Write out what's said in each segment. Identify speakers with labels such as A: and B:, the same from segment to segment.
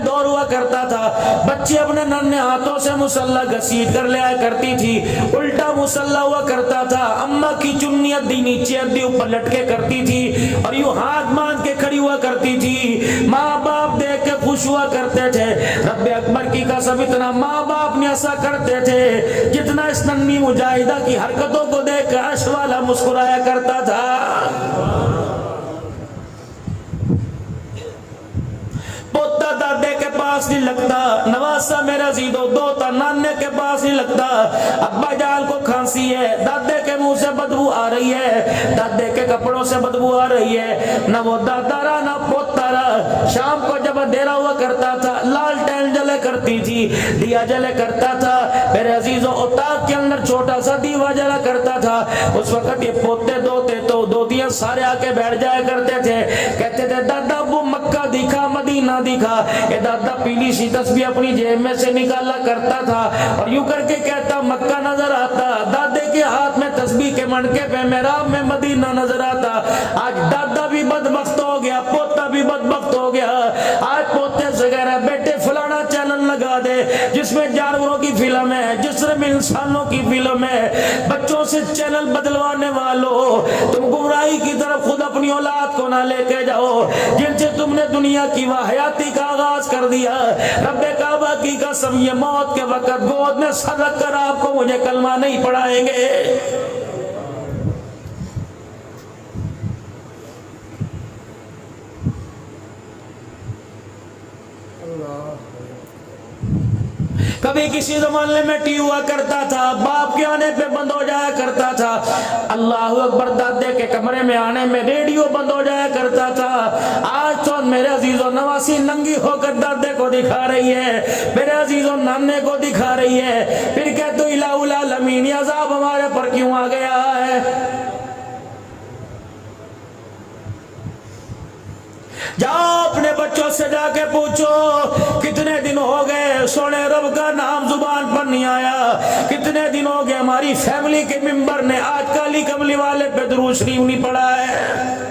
A: दौर हुआ करता था, बच्चे अपने नन्हे हाथों से मुसल्ला घसीट कर ले आया करती थी, उल्टा मुसल्ला हुआ करता था, अम्मा की चुन्नी अद्धी नीचे अद्धी ऊपर लटके करती थी और यूं हाथ बांध के खड़ी हुआ करती थी। माँ बाप देख के खुश हुआ करते थे। रब्बे अकबर की कसम, इतना माँ बाप ने ऐसा करते थे जितना इस नन्ही मुजाहिदा की हरकतों को देख कर अर्श वाला मुस्कुराया करता था। पोता दादे के पास नहीं लगता, नवासा मेरा जीदो दोता नाने के पास नहीं लगता। अब्बा जान को खांसी है, दादे के मुंह से बदबू आ रही है, दादे के कपड़ों से बदबू आ रही है, न वो दादा रहा न पोता रहा। शाम को जब अंधेरा हुआ करता था, लालटेन जले करती थी, दिया जले करता था। मेरे अजीजों, उताक के अंदर छोटा सा दीवा जला करता था। उस वक्त ये पोते दोते तो दोतियां सारे आके बैठ जाया करते थे, कहते थे दादा वो मक्का दिखा मदीना दिखा। ये दादा पीली सी तस्बीह अपनी जेब में से निकाला करता था और यूं करके कहता मक्का नजर आता, दादे के हाथ में तस्बीह के मणके पे मेहराब में मदीना नजर आता। आज दादा भी बदबख्त हो गया, पोता भी बदबख्त हो गया। आज पोते से कह रहा है बेटे फलाना चैनल लगा दे जिसमें जानवरों की फिल्म है, जिसमें इंसानों की फिल्म है। बच्चों से चैनल बदलवाने वालों, तुम गुमराही की तरफ खुद अपनी औलाद को ना लेके जाओ जिनसे तुमने दुनिया की वाहयाती का आगाज कर दिया। रब्बे काबा की कसम, ये मौत के वक्त गोद में सर रख कर आपको मुझे कलमा नहीं पढ़ाएंगे। कभी किसी जमाने में टी हुआ करता था, बाप के आने पे बंद हो जाया करता था। अल्लाह अकबर, दादे के कमरे में आने में रेडियो बंद हो जाया करता था। आज तो मेरे अजीजों नवासी नंगी होकर दादे को दिखा रही है, मेरे अजीजों नाने को दिखा रही है। फिर कहते तो इलाहुल आलमीन अज़ाब हमारे पर क्यों आ गया है। जाओ अपने बच्चों से जाके पूछो कितने दिन हो गए सोने रब का नाम जुबान पर नहीं आया, कितने दिन हो गए हमारी फैमिली के मेंबर ने आज काली कमली वाले पे दुरूद शरीफ नहीं पढ़ा है।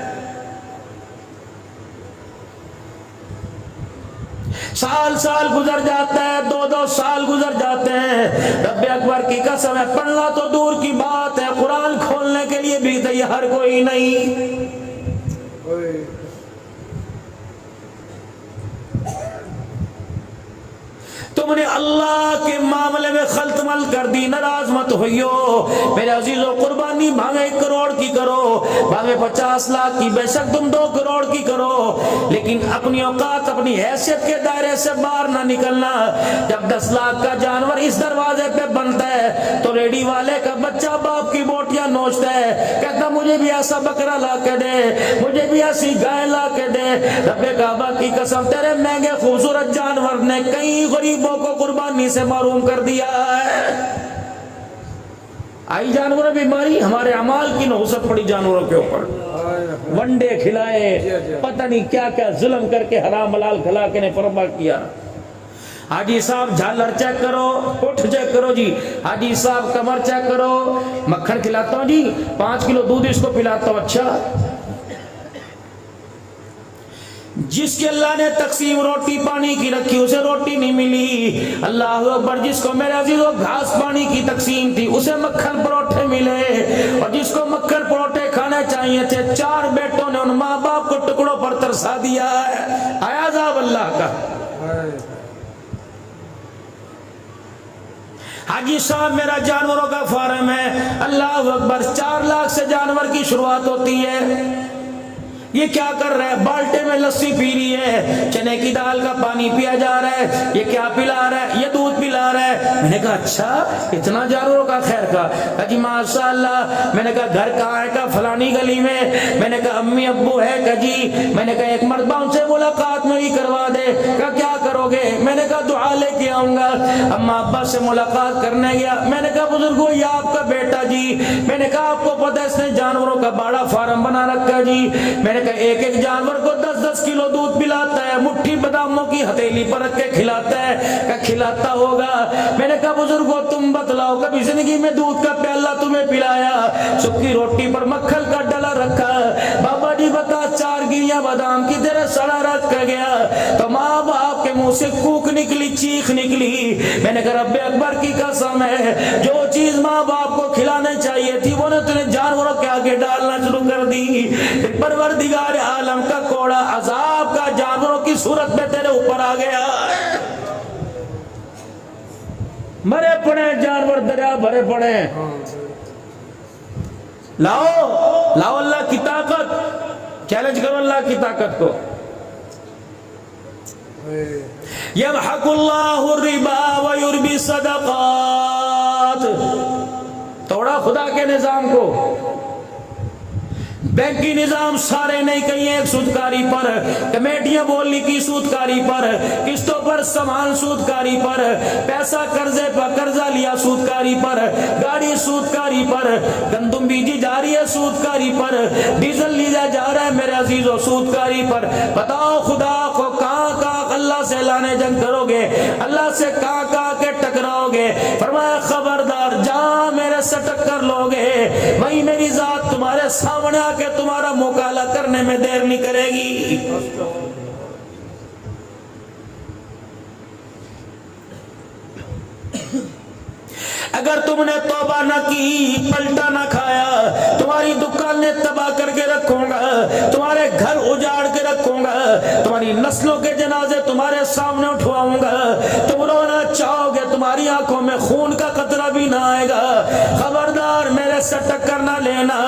A: साल साल गुजर जाता है, दो दो साल गुजर जाते हैं। रब्बे अकबर की कसम है, पढ़ना तो दूर की बात है, कुरान खोलने के लिए भी तैयार कोई नहीं। तुमने अल्लाह के मामले में खल्तमल कर दी, नाराज मत होइयो मेरे अजीजों। कुर्बानी भावे 1 करोड़ की करो, भावे 50 लाख की, बेशक तुम 2 करोड़ की करो, लेकिन अपनी औकात अपनी हैसियत के दायरे से बाहर ना निकलना। जब 10 लाख का जानवर इस दरवाजे पे बनता है तो रेडी वाले का बच्चा बाप की बोटियां नोचता है, कहता मुझे भी ऐसा बकरा ला के दे, मुझे भी ऐसी गाय ला के दे। रब्बे काबा की कसम, तेरे महंगे खूबसूरत जानवर ने कई गरीबों को कुर्बानी से महरूम कर दिया है। आई जानवरों बीमारी हमारे अमाल की नौसत पड़ी जानवरों के ऊपर, वंडे खिलाए, पता नहीं क्या क्या जुल्म करके हराम हलाल खिला के ने फरमा किया। हाजी साहब झालर चेक करो, उठ चेक करो जी, हाजी साहब कमर चेक करो, मक्खन खिलाता हूँ जी, 5 किलो दूध इसको पिलाता हूँ। अच्छा, जिसके अल्लाह ने तकसीम रोटी पानी की रखी उसे रोटी नहीं मिली। अल्लाह अकबर, जिसको मेरे अजीजों घास पानी की तकसीम थी उसे मक्खन परोठे मिले, और जिसको मक्खन परोठे खाने चाहिए थे 4 बेटों ने उन माँ बाप को टुकड़ों पर तरसा दिया है। आया अज़ाब अल्लाह का। हाजी साहब मेरा जानवरों का फार्म है, अल्लाह अकबर, 4 लाख से जानवर की शुरुआत होती है। ये क्या कर रहा है, बाल्टे में लस्सी पी रही है, चने की दाल का पानी पिया जा रहा है, ये क्या पिला रहा है, ये दूध पिला रहा है। मैंने कहा अच्छा, इतना जानवरों का खैर का जी, माशाअल्लाह। मैंने कहा घर कहाँ है, का फलानी गली में। मैंने कहा अम्मी अब्बू है का जी। मैंने कहा एक मर्तबा उनसे मुलाकात मेरी करवा दे। का क्या करोगे? मैंने कहा दुआ लेके आऊंगा। अम्मा अब्बा से मुलाकात करने गया। मैंने कहा बुजुर्गो ये आपका बेटा जी। मैंने कहा आपको पता है इसने जानवरों का बड़ा फार्म बना रखा जी। मैंने कहा एक एक जानवर को 10-10 किलो दूध पिलाता है, मुट्ठी बादामों की हथेली पर रख के खिलाता है। क्या खिलाता होगा? मैंने कहा बुजुर्गो तुम बतलाओ कभी जिंदगी में दूध का प्याला तुम्हें पिलाया? सूखी रोटी पर मक्खन का डला रखा। बाबा जी बता 4 गिरिया बादाम की तरह सड़ा रख कर गया तो माँ बाप के मुंह से कूक निकली, चीख निकली। मैंने कहा रब्बे अकबर की कसम है, जो चीज माँ बाप को खिलाने चाहिए थी वो ने तूने जानवरों के आगे डालना शुरू कर दी। फिर परवरदिगार आलम का कोड़ा अजाब का जानवरों की सूरत में तेरे ऊपर आ गया। मरे पड़े जानवर, दरिया भरे पड़े। लाओ लाओ अल्लाह की ताकत, चैलेंज करो अल्लाह की ताकत को। यमहकुल्लाहु रिबा व युरबी सदक़ात, तोड़ा खुदा के निजाम को। बैंकी निजाम सारे नहीं कहीं एक सूदकारी पर, कमेटियां बोलने की सूदकारी पर, किस्तों पर सामान सूदकारी पर, पैसा कर्जे पर कर्जा लिया सूदकारी पर, गाड़ी सूदकारी पर, गंदुम बीजी जा रही है सूदकारी पर, डीजल लिया जा रहा है मेरे अजीजों सूदकारी पर। बताओ खुदा को कहां कहां अल्लाह से लाने जंग करोगे, अल्लाह से कहां कहां के टकराओगे। फरमाया खबरदार जहां मेरे से टक्कर लोगे वही मेरी जात तुम्हारे सामने आके तुम्हारा मुकाला करने में देर नहीं करेगी। अगर तुमने तौबा न की, पलटा न खाया, तुम्हारी दुकानें तबाह करके रखूंगा, तुम्हारे घर उजाड़ के रखूंगा, तुम्हारी नस्लों के जनाजे तुम्हारे सामने उठवाऊंगा। तुम रोना चाहोगे, तुम्हारी आंखों में खून का कतरा भी ना आएगा। खबरदार मेरे से टक्कर ना लेना,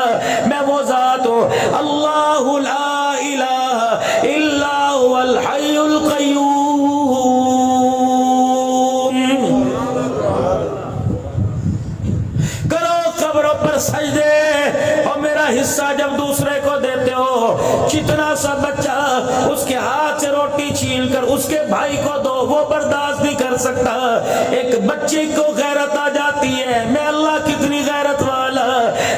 A: मैं वो जात हूं अल्लाहु ला इलाहा इल्ला हुवल हय्युल क़य्यूम। सजदे और मेरा हिस्सा जब दूसरे को देते हो, कितना सा बच्चा उसके हाथ से रोटी छीन कर उसके भाई को दो, वो बर्दाश्त नहीं कर सकता। एक बच्चे को गैरत आ जाती है, मैं अल्लाह कितनी गैरत वाला।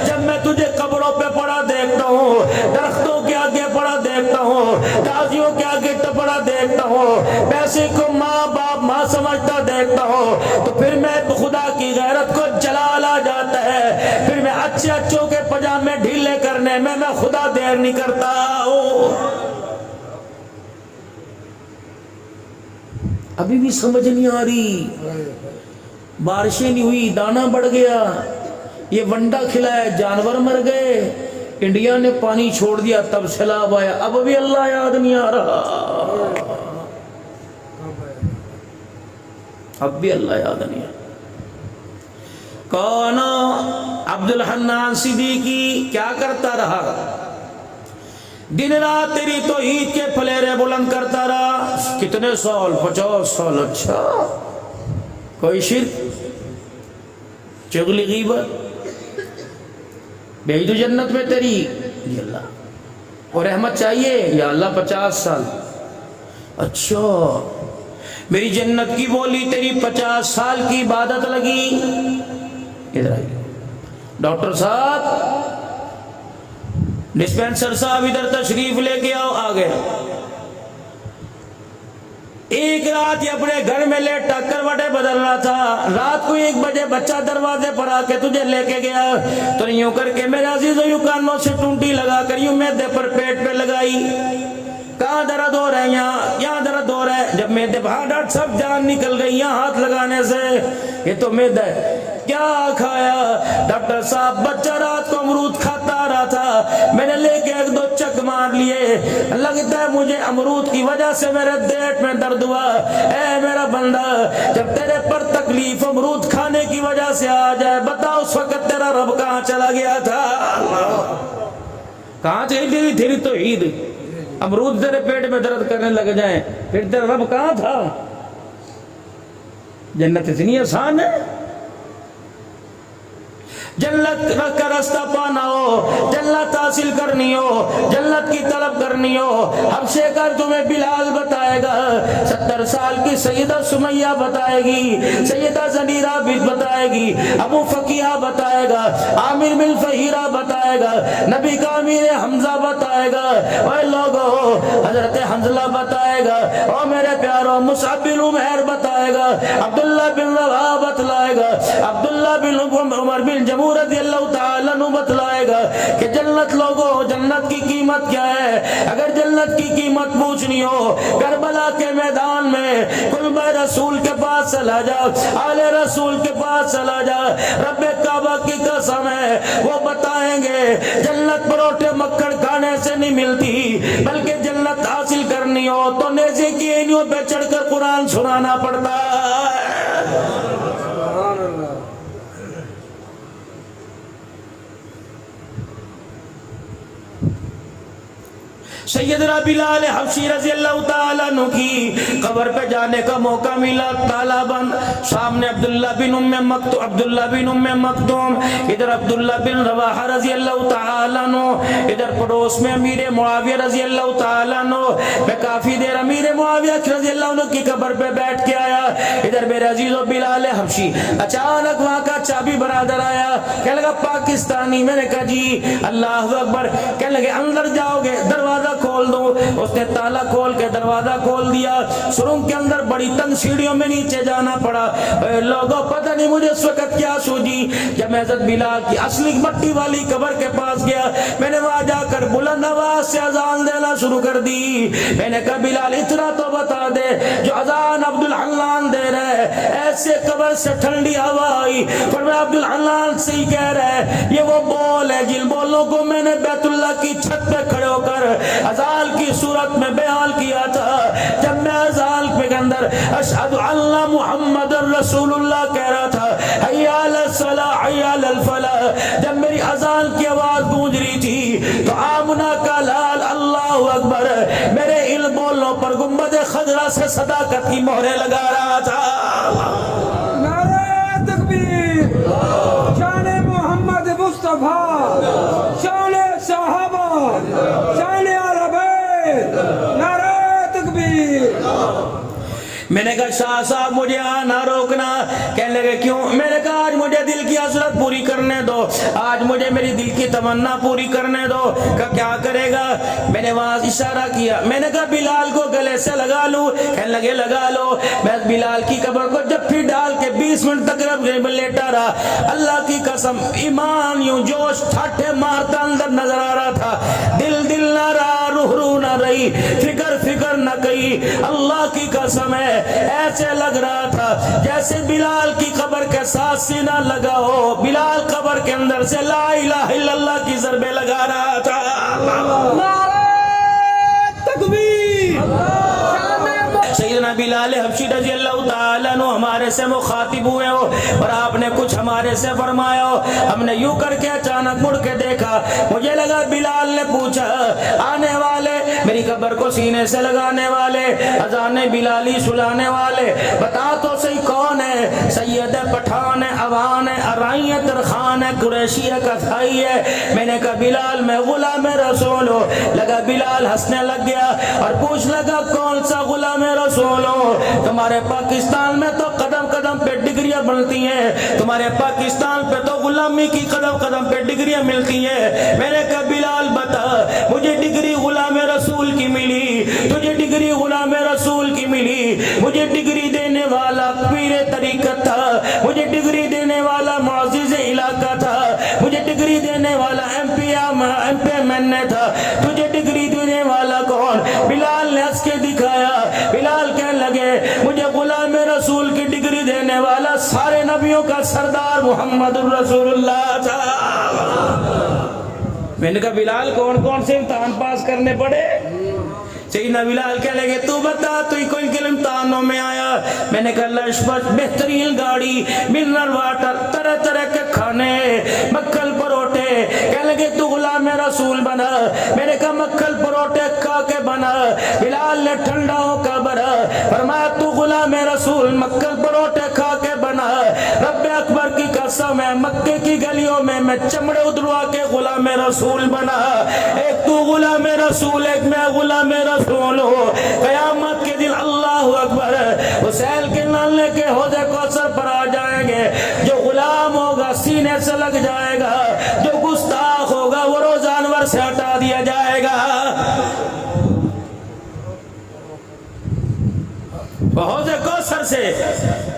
A: जब मैं तुझे कब्रों पे पड़ा देखता हूँ, दरख्तों के आगे पड़ा देखता हूँ, ताजियों के आगे पड़ा देखता हूँ, पैसे को माँ बाप माँ समझता देखता हूँ, तो फिर मैं खुदा की गैरत को जलाल आ जाता है। फिर मैं अच्छे अच्छों के पजामे ढीले करने में मैं खुदा देर नहीं करता हूं। अभी भी समझ नहीं आ रही, बारिशें नहीं हुई, दाना बढ़ गया, ये वंडा खिलाया, जानवर मर गए, इंडिया ने पानी छोड़ दिया, तब सैलाब आया, अब भी अल्लाह याद नहीं आ रहा, अब भी अल्लाह याद नहीं आ रहा। कौन? अब्दुल हन्नान सिद्दीकी क्या करता रहा? दिन रात तेरी तौहीद के फलेरे बुलंद करता रहा। कितने साल? 50 साल। अच्छा, कोई शिर्क, चुगली, गीबत, भेज दो जन्नत में तेरी या अल्लाह, और रहमत चाहिए या अल्लाह 50 साल। अच्छा, मेरी जन्नत की बोली तेरी 50 साल की इबादत लगी। इधर आइए डॉक्टर साहब, डिस्पेंसर साहब इधर तशरीफ लेके आओ। आ गया। एक रात ये अपने घर में लेटा करवटें बदल रहा था। रात को 1 बजे बच्चा दरवाजे पर आके तुझे लेके गया, तो यूं करके मेरे अजीजों यूं कानों से टूंटी लगा कर यूं मैदे पर पेट पे लगाई। कहाँ दर्द हो रहा है? यहाँ दर्द हो रहा है। जब मैदे, हाँ डॉक्टर साहब जान निकल गई यहाँ हाथ लगाने से, ये तो मैदा है। क्या खाया? डॉक्टर साहब बच्चा रात को अमरूद खाता आ रहा था, मैंने लेके 1-2 चक मार लिए। लगता है मुझे अमरूद की वजह से मेरे पेट में दर्द हुआ। ऐ मेरा बंदा, जब तेरे पर तकलीफ अमरूद खाने की वजह से आ जाए, बताओ उस वक्त तेरा रब कहाँ चला गया था? कहाँ चली तेरी तौहीद? अमरूद तेरे पेट में दर्द करने लग जाए, फिर तेरा रब कहाँ था? जन्नत इतनी आसान है। जन्नत का रास्ता पाना हो, जन्नत हासिल करनी हो, जन्नत की तलब करनी हो, हबशे का तुम्हें बिलाल बताएगा, 70 साल की सैयदा सुमैया बताएगी, सैयदा ज़नीरा भी बताएगी, अबू फकीहा बताएगा, आमिर बिन फहीरा बताएगा, नबी का अमीर हमजा बताएगा, ओए लोगो हजरत हमजा बताएगा, और मेरे प्यारो मुसअब बिन उमैर बताएगा, अब्दुल्ला बिन रवाहा बतलाएगा, अब्दुल्ला बिन उमर बिन जमू अन्हु रज़ियल्लाहु ताला अन्हु बतलाएगा कि जन्नत लोगों, जन्नत की कीमत क्या है। अगर जन्नत की कीमत पूछनी हो, करबला के मैदान में कुल रसूल के पास चला जा, आले रसूल के पास चला जा। रब्बे काबा की कसम है, वो बताएंगे जन्नत परोठे मक्खन खाने से नहीं मिलती, बल्कि जन्नत हासिल करनी हो तो नेज़े की एनियों पे चढ़कर कुरान सुनाना पड़ता है। सैयदना बिलाल हबशी रज़ियल्लाहु ताला अन्हु की कब्र पे जाने का मौका मिला, ताला बंद। सामने अब्दुल्ला बिन उम्मे मक्तूम, इधर अब्दुल्ला बिन रवाहा रज़ियल्लाहु ताला अन्हु, इधर पड़ोस में अमीर मुआविया रज़ियल्लाहु ताला अन्हु। मैं काफी देर अमीर मुआविया रज़ियल्लाहु अन्हु की कब्र पे बैठ के आया। इधर मेरे अजीज़ो बिलाल हबशी, अचानक वहां का चाबी बरादर आया, कहने लगा पाकिस्तानी। मैंने कहा जी। अल्लाह अकबर। कहने लगे अंदर जाओगे, दरवाजा खोल दो। उसने ताला खोल के दरवाजा खोल दिया। सुरंग के अंदर बड़ी तंग सीढ़ियों में नीचे जाना पड़ा। लोगों पता नहीं मुझे उस वक्त क्या सूझी, जब मैं हज़रत बिलाल की असली मट्टी वाली कब्र के पास गया, मैंने वहां जाकर बुलंद आवाज से अजान देना शुरू कर दी। मैंने कहा बिलाल इतना तो बता दे, जो अजान अब्दुल हन्नान दे रहे, ऐसे कब्र से ठंडी हवा आई, पर मैं अब्दुल हन्नान से ही कह रहे, ये वो बोल है जिन बोलों को मैंने बैतुल्लाह की छत पे खड़े होकर अज़ान की सूरत में बयान किया था। जब मैं अज़ान के अंदर अशहदु अन्ना मुहम्मदुर रसूलुल्लाह कह रहा था, हय्या अलस सलाह हय्या अलल फलाह, जब मेरी अज़ान की आवाज गूंज रही थी तो आमना का लाल अल्लाहु अकबर मेरे इन बोलों पर गुंबद खजरा से सदाकत की मोहरें लगा रहा था।
B: नारे तकबीर, शाने मोहम्मद मुस्तफा, शाने साहबा, शाने नारे तकबीर।
A: मैंने कहा शाह साहब मुझे आना रोकना। कहने लगे क्यों? मैंने कहा आज मुझे दिल की हसरत पूरी करने दो, आज मुझे मेरी दिल की तमन्ना पूरी करने दो। कहा क्या करेगा? मैंने वहां इशारा किया, मैंने कहा बिलाल को गले से लगा लूं। कहने लगे लगा लो। मैं बिलाल की कब्र को जब फिर डाल के 20 मिनट तक लेटा रहा। अल्लाह की कसम ईमान यूं जोश ठाठे मारता अंदर नजर आ रहा था। दिल दिल ना रहा, रूह ना रही, फिक्र न कही। अल्लाह की कसम है, ऐसे लग रहा था जैसे बिलाल की कब्र के साथ सीना लगा हो। बिलाल कब्र के अंदर से ला इलाहा इल्लल्लाह की ज़रबे लगा रहा था।
B: नारे तकबीर।
A: सैयदना बिलाल हबशी रज़ियल्लाहु ताला अन्हु हमारे से मुखातिब हुए हो और आपने कुछ हमारे से फरमाया हो। हमने यूं करके अचानक मुड़ के देखा, मुझे लगा बिलाल ने पूछा आने वाले, मेरी कब्र को सीने से लगाने वाले, अज़ाने बिलाली सुलाने वाले, बता तो सही कौन है? सैयद पठान है, अवान है, अराई तरखान है, कुरैशी है, कसाई है। मैंने कहा बिलाल मैं गुलाम रसूल हो। लगा बिलाल हंसने लग गया और पूछ लगा कौन सा गुलाम रसूल हो? तुम्हारे पाकिस्तान में तो कदम कदम पे डिग्रियां बनती हैं, तुम्हारे पाकिस्तान पे तो गुलामी की कदम कदम पे डिग्रियां मिलती हैं। मैंने कहा बिलाल बता, मुझे डिग्री गुलाम रसूल की मिली, तुझे डिग्री गुलाम रसूल की मिली। मुझे डिग्री देने वाला पीर तरीकत था, मुझे डिग्री देने वाला मुअज़्ज़िज़ इलाका था, मुझे डिग्री देने वाला एमपी था। तुझे डिग्री देने वाला कौन? बिलाल ने हंस के दिखाया। बिलाल कहने लगे मुझे गुलाम रसूल की डिग्री देने वाला सारे नबियों का सरदार मोहम्मदुर रसूलुल्लाह था। मैंने कहा बिलाल कौन कौन से इम्तिहान पास करने पड़े? सैयदना बिलाल कह लगे तू बता, तू कोई इम्तिहानों में आया? मैंने कहा लशपत, बेहतरीन गाड़ी, मिनरल वाटर, तरह तरह के खाने, मक्खन परोठे। कह लगे तू गुलाम रसूल बना। मैंने कहा मक्खन परोठे खा के बना। बिलाल ने ठंडा होकर बना, फरमाया तू गुलाम रसूल मक्खन परोठे खा के बना। रब्बे अकबर की कसम है, मक्के की गलियों में मैं चमड़े उतरवा के गुलाम रसूल बना। एक तू गुलाम रसूल, एक मैं गुलाम रसूल हो। कयामत के दिन अल्लाह अकबर हुसैन के नाले के होदे कौसर पर आ जाएंगे। जो गुलाम होगा सीने से लग जाएगा, जो गुस्ताख होगा वो रोज जानवर से हटा दिया जाएगा। हौज़ कौसर से।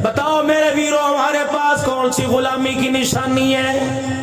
A: बताओ मेरे वीरों, हमारे पास कौन सी गुलामी की निशानी है?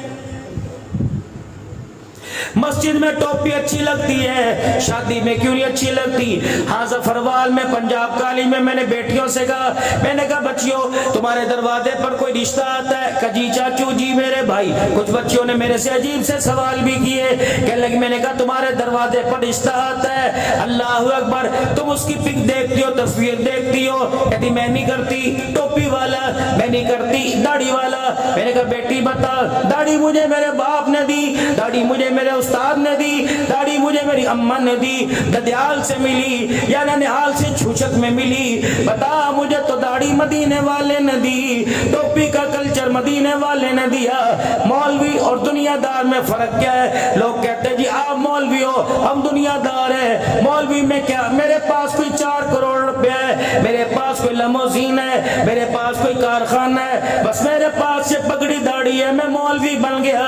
A: मस्जिद में टोपी अच्छी लगती है, शादी में क्यों नहीं अच्छी लगती? हाँ, जफरवाल में, पंजाब काली में मैंने बेटियों से कहा, मैंने कहा बच्चियों तुम्हारे दरवाजे पर कोई रिश्ता आता है? कजी चाचू जी मेरे भाई। कुछ बच्चियों ने मेरे से अजीब से सवाल भी किए, कहने लगे, मैंने कहा तुम्हारे दरवाजे पर रिश्ता आता है? अल्लाह अकबर, तुम उसकी पिक देखती हो, तस्वीर देखती हो? कहती मैं नहीं करती। टोपी वाला, मैं नहीं करती। दाढ़ी वाला, मैंने कहा बेटी बता, दाढ़ी मुझे मेरे बाप ने दी, दाढ़ी मुझे मेरे उस्ताद ने दी, दाढ़ी मुझे मेरी अम्मा ने दी, ददयाल से मिली या ननिहाल से छूछक में मिली। बता, मुझे तो दाढ़ी मदीने वाले ने दी, टोपी का कल्चर मदीने वाले ने दिया। मौलवी और दुनियादार में फर्क क्या है? लोग कहते हैं जी आप मौलवी हो, हम दुनियादार हैं। मौलवी में क्या, मेरे पास कोई 4 करोड़ रुपया है, मेरे पास कोई लमोजीन है, मेरे पास कोई कारखाना है, बस मेरे पास से पगड़ी दाढ़ी है, मैं मौलवी बन गया।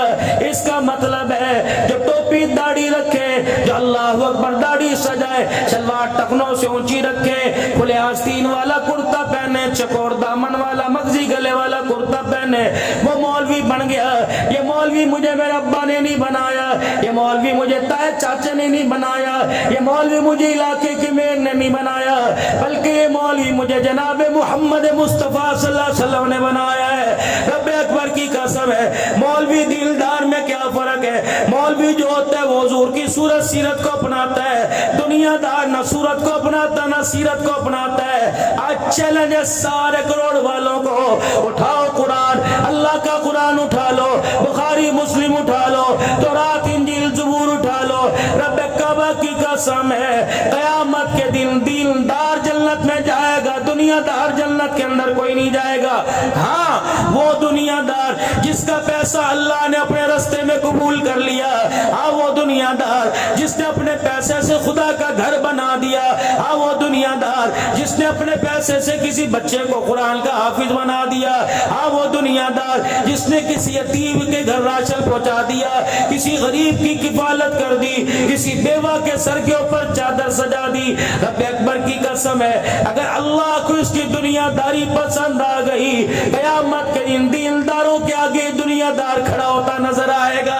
A: इसका मतलब है जो टोपी दाढ़ी रखे, जो अल्लाह अकबर दाढ़ी सजाए, सलवार टखनों से ऊंची रखे, खुले आस्तीन वाला कुर्ता पहने, चकोर दामन वाला मगजी गले वाला कुर्ता पहने, वो मौलवी बन गया। ये मौलवी मुझे मेरे अब्बा ने नहीं बनाया, ये मौलवी मुझे ताए चाचे ने नहीं बनाया, ये मौलवी मुझे इलाके के मेयर ने नहीं बनाया, बल्कि ये मौलवी मुझे जनाब मोहम्मद मुस्तफा सल्लल्लाहु अलैहि वसल्लम ने बनाया है। रब्बे अकबर की कसम है, मौलवी दिलदार में क्या फर्क है? मौलवी जो होता है वो हुजूर की सूरत सीरत को अपनाता है, दुनियादार ना सूरत को अपनाता ना सीरत को अपनाता है। आज चैलेंज है सारे करोड़ वालों को, उठाओ कुरान, अल्लाह का कुरान उठा लो, बुखारी मुस्लिम उठा लो, तौरात इंजील ज़बूर उठा लो। रब्बे काबा की कसम है, कयामत के दिन दीनदार जन्नत में जाएगा, दुनियादार जन्नत के अंदर कोई नहीं जाएगा। हाँ, वो दुनियादार जिसका पैसा अल्लाह ने अपने रास्ते में कबूल कर लिया, हाँ वो दुनियादार जिसने अपने पैसे से खुदा का घर बना दिया, हाँ वो दुनियादार जिसने अपने पैसे से किसी बच्चे को कुरान का हाफिज बना दिया, हाँ वो दुनियादार जिसने किसी यतीम के घर राशन पहुंचा दिया, किसी गरीब की किफालत कर दी, किसी बेवा के सर के ऊपर चादर सजा दी। रब अकबर की कसम है, अगर अल्लाह को इसकी दुनियादारी पसंद आ गई, कयामत के दिन दीनदारों के आगे दुनियादार खड़ा होता नजर आएगा।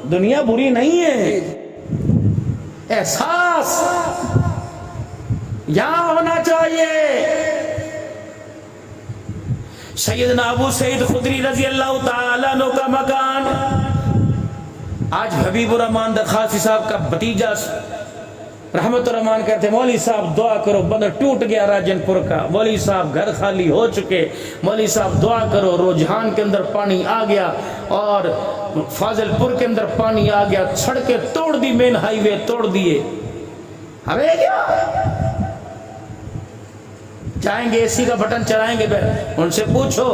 A: दुनिया बुरी नहीं है, एहसास यहां होना चाहिए। सैयदना अबू सईद खुदरी रजी अल्लाह ताला अन्हु का मकान, आज हबीबुर रहमान दरखास्ती साहब का भतीजा रहमतुर रहमान कहते मौली साहब दुआ करो, बंदर टूट गया राजनपुर का, मौली साहब घर खाली हो चुके, मौली साहब दुआ करो। रुझान के अंदर पानी आ गया और फाजिलपुर के अंदर पानी आ गया, सड़कें तोड़ दी, मेन हाईवे तोड़ दिए। हमें क्या जाएंगे, एसी का बटन चलाएंगे, उनसे पूछो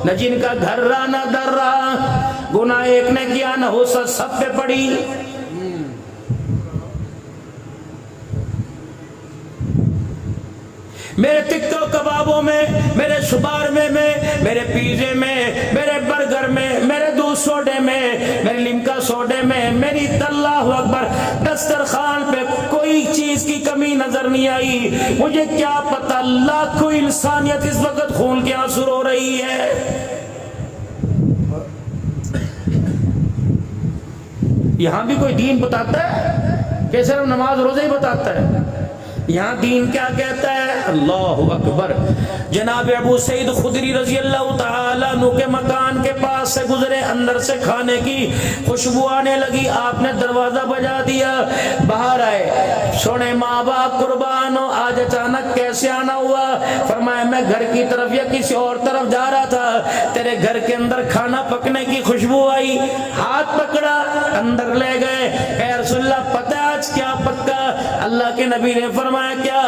A: न जिनका घर रहा न दर रहा, गुनाह एक ने किया न हो सब पे पड़ी। मेरे टिक्को कबाबों में, मेरे शुबारमे में, मेरे पिज़्ज़े में, मेरे बर्गर में, मेरे दूध सोडे में, मेरे लिमका सोडे में, मेरी अल्लाहु अकबर दस्तरखान पे कोई चीज की कमी नजर नहीं आई। मुझे क्या पता लाखों इंसानियत इस वक्त खून के आंसू रो रही है। यहां भी कोई दीन बताता है कि सिर्फ नमाज रोजे ही बताता है? यहाँ दीन क्या कहता है? अल्लाहु अकबर। जनाब अबू सईद खुदरी रजी अल्लाह ताला अन्हु के मकान के पास से गुजरे, अंदर से खाने की खुशबू आने लगी, आपने दरवाजा बजा दिया, बाहर आए, सोने माँ बाप कुर्बान हो, आज अचानक कैसे आना हुआ? फरमाया मैं घर की तरफ या किसी और तरफ जा रहा था, तेरे घर के अंदर खाना पकने की खुशबू आई, हाथ पकड़ा, अंदर ले गए, ऐ रसूलल्लाह पता आज क्या पक्का? अल्लाह के नबी ने फरमाया क्या?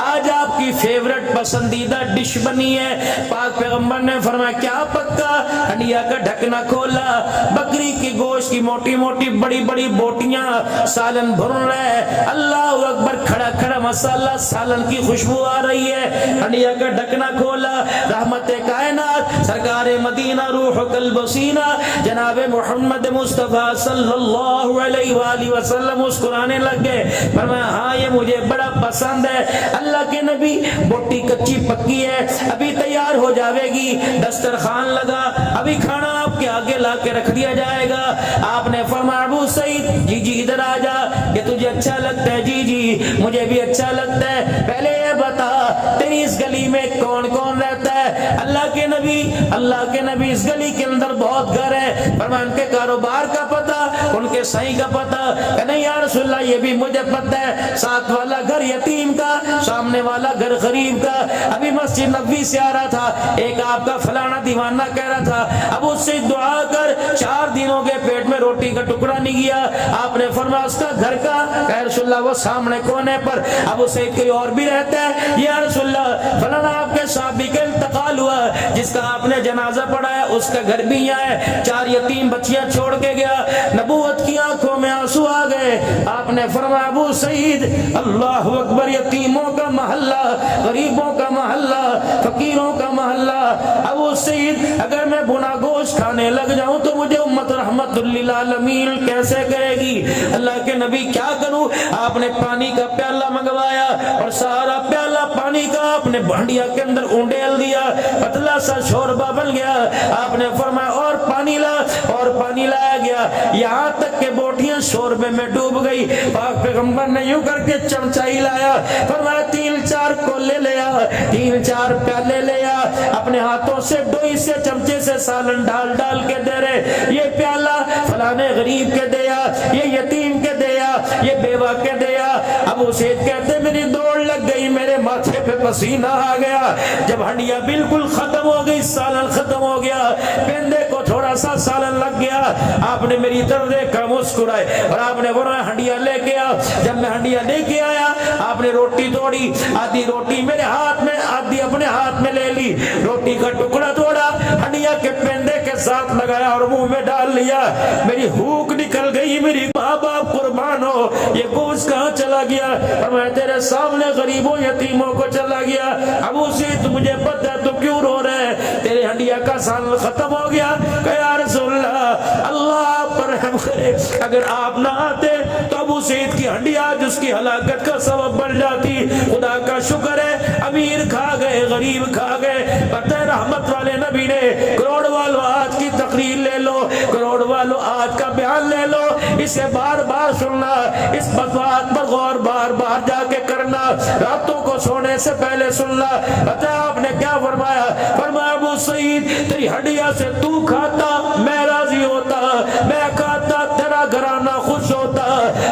A: आज आपकी फेवरेट पसंदीदा डिश बनी है। पाक पैगंबर ने फरमाया क्या पक्का? हंडिया का ढकना खोला, बकरी की गोश्त की मोटी मोटी बड़ी बड़ी बोटियां, सालन भुन रहे, अल्लाह अकबर, खड़ा खड़ा मसाला, सालन की खुशबू आ रही है। हंडिया का ढकना खोला, रहमत कायनात सरकार मदीना रूह कल्ब सीना जनाब मोहम्मद मुस्तफ़ा सल्लल्लाहु अलैहि वसल्लम मुस्कुराने लग गए। फरमाया हाँ ये मुझे बड़ा पसंद है। अल्लाह के नबी बोटी कच्ची पक्की है, अभी तैयार हो जाएगी, दस्तरखान लगा, अभी खाना आपके आगे ला के रख दिया जाएगा। आपने फरमाया अबू सईद जी जी इधर आ जा, ये तुझे अच्छा लगता है? जी जी मुझे भी अच्छा लगता है। पहले ये बता तेरी इस गली में कौन कौन रहता है? अल्लाह के नबी इस गली के अंदर बहुत घर है। फरमाया उनके कारोबार का पता, उनके सही का पता? नहीं या रसूलल्लाह ये भी मुझे पता है, साथ वाला घर यतीम का, सामने वाला घर गरीब का। अभी मस्जिद नबवी से आ रहा था, एक आपका फलाना दीवाना कह रहा था अब उससे दुआ कर, 4 दिन हो गए पेट में रोटी का टुकड़ा नहीं गया। आपने फरमाया उसका घर का? कह रसूलल्लाह वो सामने कोने पर। अब उसे कोई और भी रहता है? या रसूलल्लाह फलाना आपके साहबी का इंतकाल हुआ, जिसका आपने जनाजा पढ़ाया, उसका घर भी यहाँ है, 4 यतीम बच्चियां छोड़ के गया। नबूवत की आंखों में आंसू आ गए। आपने फरमाया अबू सईद अल्लाह अकबर, यतीमों का मोहल्ला, गरीबों का मोहल्ला, फकीरों का मोहल्ला। अबू सईद अगर मैं बुना गोश्त खाने लग जाऊं तो मुझे उम्मत रहमतुल लिल आलमीन कैसे कहेगी? अल्लाह के नबी क्या करूं? आपने पानी का प्याला मंगवाया और सारा प्याला पानी का आपने भांडिया के अंदर उंडेल दिया, पतला सा शोरबा बन गया। आपने फरमाया और पानी ला, और पानी लाया गया, यहाँ तक के बोटियां शोरबे में डूब गई। पाक पैगंबर ने यूं करके चमचा ही लाया, फरमाया 3-4 कोले ले आ, 3-4 प्याले ले आ, अपने हाथों से डोई से चमचे से सालन डाल डाल के दे रहे। ये प्याला फलाने गरीब के दिया, ये यतीम के दिया, ये बेवा के दिया। अबू सईद कहते मेरी दौड़ लग गई, मेरे माथे पे पसीना आ गया। जब हंडिया बिल्कुल खत्म हो गई, सालन खत्म हो गया, पेंदे को थोड़ा सा सालन लग गया, आपने मेरी तरफ देखा, मुस्कुराए और आपने बोला हंडिया लेके आ। जब मैं हंडिया लेके आया, आपने रोटी तोड़ी, आधी रोटी मेरे हाथ में, आधी अपने हाथ में ले ली, रोटी का टुकड़ा तोड़ा, हंडिया के पेंदे के साथ लगाया और मुंह में डाल लिया। मेरी भूख निकल गई, मेरी माँ बाप कुर्बान हो, ये गोश्त कहाँ चला गया? और मैं तेरे सामने गरीबों यतीमों को चला गया। अबू सईद मुझे पता है, तू क्यों रो रहे है? तेरे हंडिया का साल खत्म हो गया। या रसूलल्लाह अल्लाह पर रहम करे, अगर आप ना आते तो अबू सईद की हंडिया जिसकी हलाकत का सबब बन जाती। खुदा का शुक्र है अमीर खा गए, गरीब खा गए। पता है रहमत वाले नबी ने, करोड़ वालों आज की तकरीर ले लो, करोड़ वालों आज का बयान ले लो, इसे बार बार सुनना, इस बात पर गौर बार बार जाके करना, रातों को सोने से पहले सुनना। पता है आपने क्या फरमाया? फरमाया अबू सईद तेरी हड्डियां से तू खाता मैं राजी होता, मैं खाता तेरा घराना खुश होता।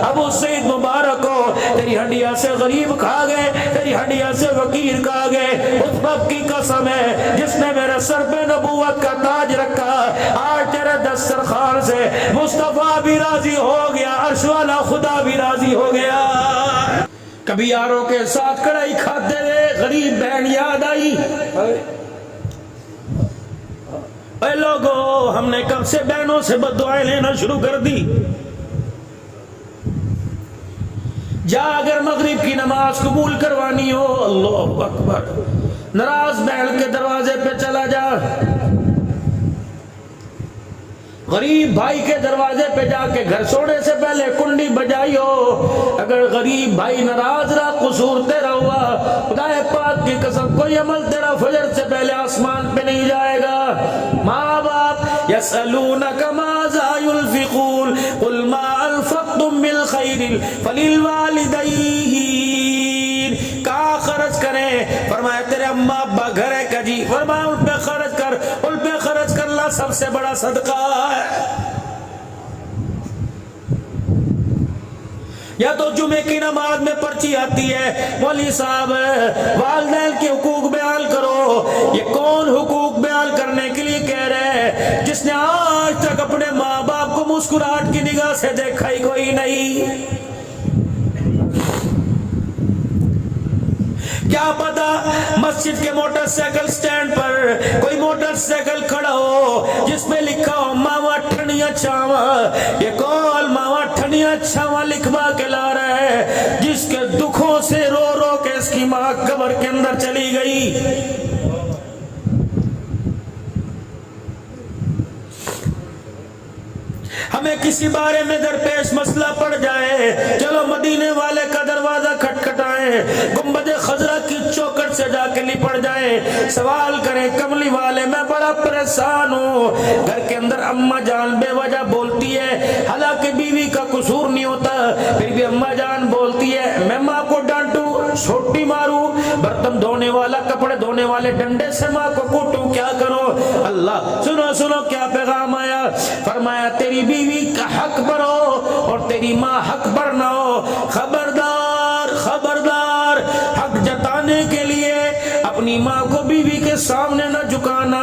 A: अबू सईद मुबारक हो, तेरी हड्डियां से गरीब खा गए, तेरी हड्डियां से फकीर खा गए। उस रब की कसम है जिसने मेरे सर पे नबूवत का ताज रखा, आज तेरे दस्तरखान से मुस्तफा भी राजी हो गया, अर्श वाला खुदा भी राजी हो गया। कभी यारों के साथ कढ़ाई खाते हुए गरीब बहन याद आई। लोगों हमने कब से बहनों से बददुआएं लेना शुरू कर दी। जा अगर मगरिब की नमाज कबूल करवानी हो, अल्लाह अकबर, नाराज बहन के दरवाजे पे चला जा, गरीब भाई के दरवाजे पे जाके घर सोने से पहले कुंडी बजाई हो। अगर गरीब भाई नाराज रहा, कसूर तेरा हुआ, खुदाए पाक की कसम कोई अमल तेरा फजर से पहले आसमान पे नहीं जाएगा। माँ बाप यसअलूनका माज़ा युनफ़िक़ून कुल मा अनफ़क़्तुम मिन ख़ैरिन फ़लिल वालिदैन। कहाँ खर्च करें? फरमाया तेरे अम्मा अब्बा घर है का जी, फरमाया उन पे खर्च कर, उन पे खर्च करना सबसे बड़ा सदका है। या तो जुमे की नमाज में पर्ची आती है, मौलवी साहब वालिदैन के हुकूक बयान करो। ये कौन हुकूक बयान करने के लिए कह रहे हैं? जिसने आज तक अपने माँ बाप को मुस्कुराहट की निगाह से देखा ही कोई नहीं। क्या पता मस्जिद के मोटरसाइकिल स्टैंड पर कोई मोटरसाइकिल खड़ा हो जिसमें लिखा हो मावा ठनिया छावा। ये कौन मावा ठनिया छावा लिखवा के ला रहा है, जिसके दुखों से रो रो के इसकी माँ कब्र के अंदर चली गई। हमें किसी बारे में दरपेश मसला पड़ जाए, चलो मदीने वाले का दरवाजा खटखटाएं, गुंबद खजरा की चौखट से जाके लिपट जाए, सवाल करें कमली वाले मैं बड़ा परेशान हूँ। घर के अंदर अम्मा जान बेवजह बोलती है, हालांकि बीवी का कसूर नहीं होता, फिर भी अम्मा जान बोलती है मैं माँ को डांटू, छोटी मारू, बर्तन धोने वाला कपड़े धोने वाले डंडे से माँ को कूटू, क्या करो। अल्लाह सुनो सुनो क्या पैगाम आया, फरमाया तेरी बीवी का हक पर हो और तेरी माँ हक पर ना हो। खबरदार खबरदार, हक जताने के लिए अपनी माँ को बीवी के सामने न झुकाना,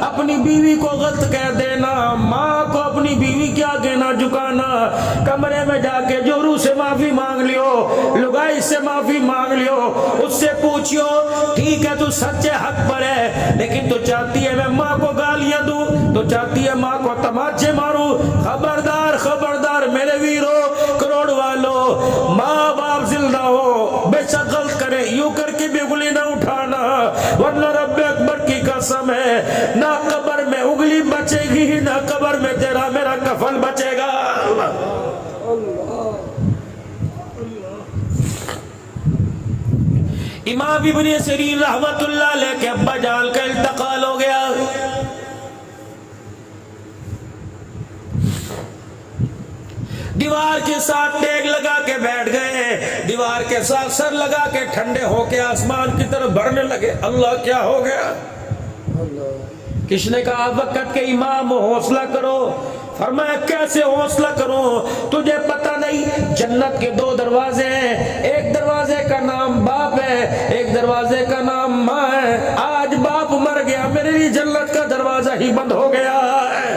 A: अपनी बीवी को गलत कह देना, माँ को अपनी बीवी के आगे ना झुकाना। कमरे में जाके जोरू से माफी मांग लियो, लुगाई से माफी मांग लियो, उससे पूछियो ठीक है तू सच्चे हक पर है, लेकिन तू चाहती है मैं माँ को गालियां दूं, तो चाहती है माँ को तमाचे मारूं। खबरदार खबरदार मेरे वीरों करोड़ वालों, माँ बाप जिंदा हो बेशक गलत करे, यूं करके भी उंगली ना उठाना, वरना रब्बे अकबर की कसम है ना कब्र में उंगली बचेगी ना कब्र में तेरा मेरा कफन बचेगा। इमाम इब्न सीरीन रहमतुल्लाह अलैह के अब्बा जान का इंतकाल हो गया। दीवार के साथ टेक लगा के बैठ गए, दीवार के साथ सर लगा के ठंडे होके आसमान की तरफ बढ़ने लगे। अल्लाह क्या हो गया? किसने कहा वक्त के इमाम हौसला करो? फरमाया कैसे हौसला करूं, तुझे पता नहीं जन्नत के दो दरवाजे हैं, एक दरवाजे का नाम बाप है, एक दरवाजे का नाम माँ है। आज बाप मर गया, मेरे लिए जन्नत का दरवाजा ही बंद हो गया है।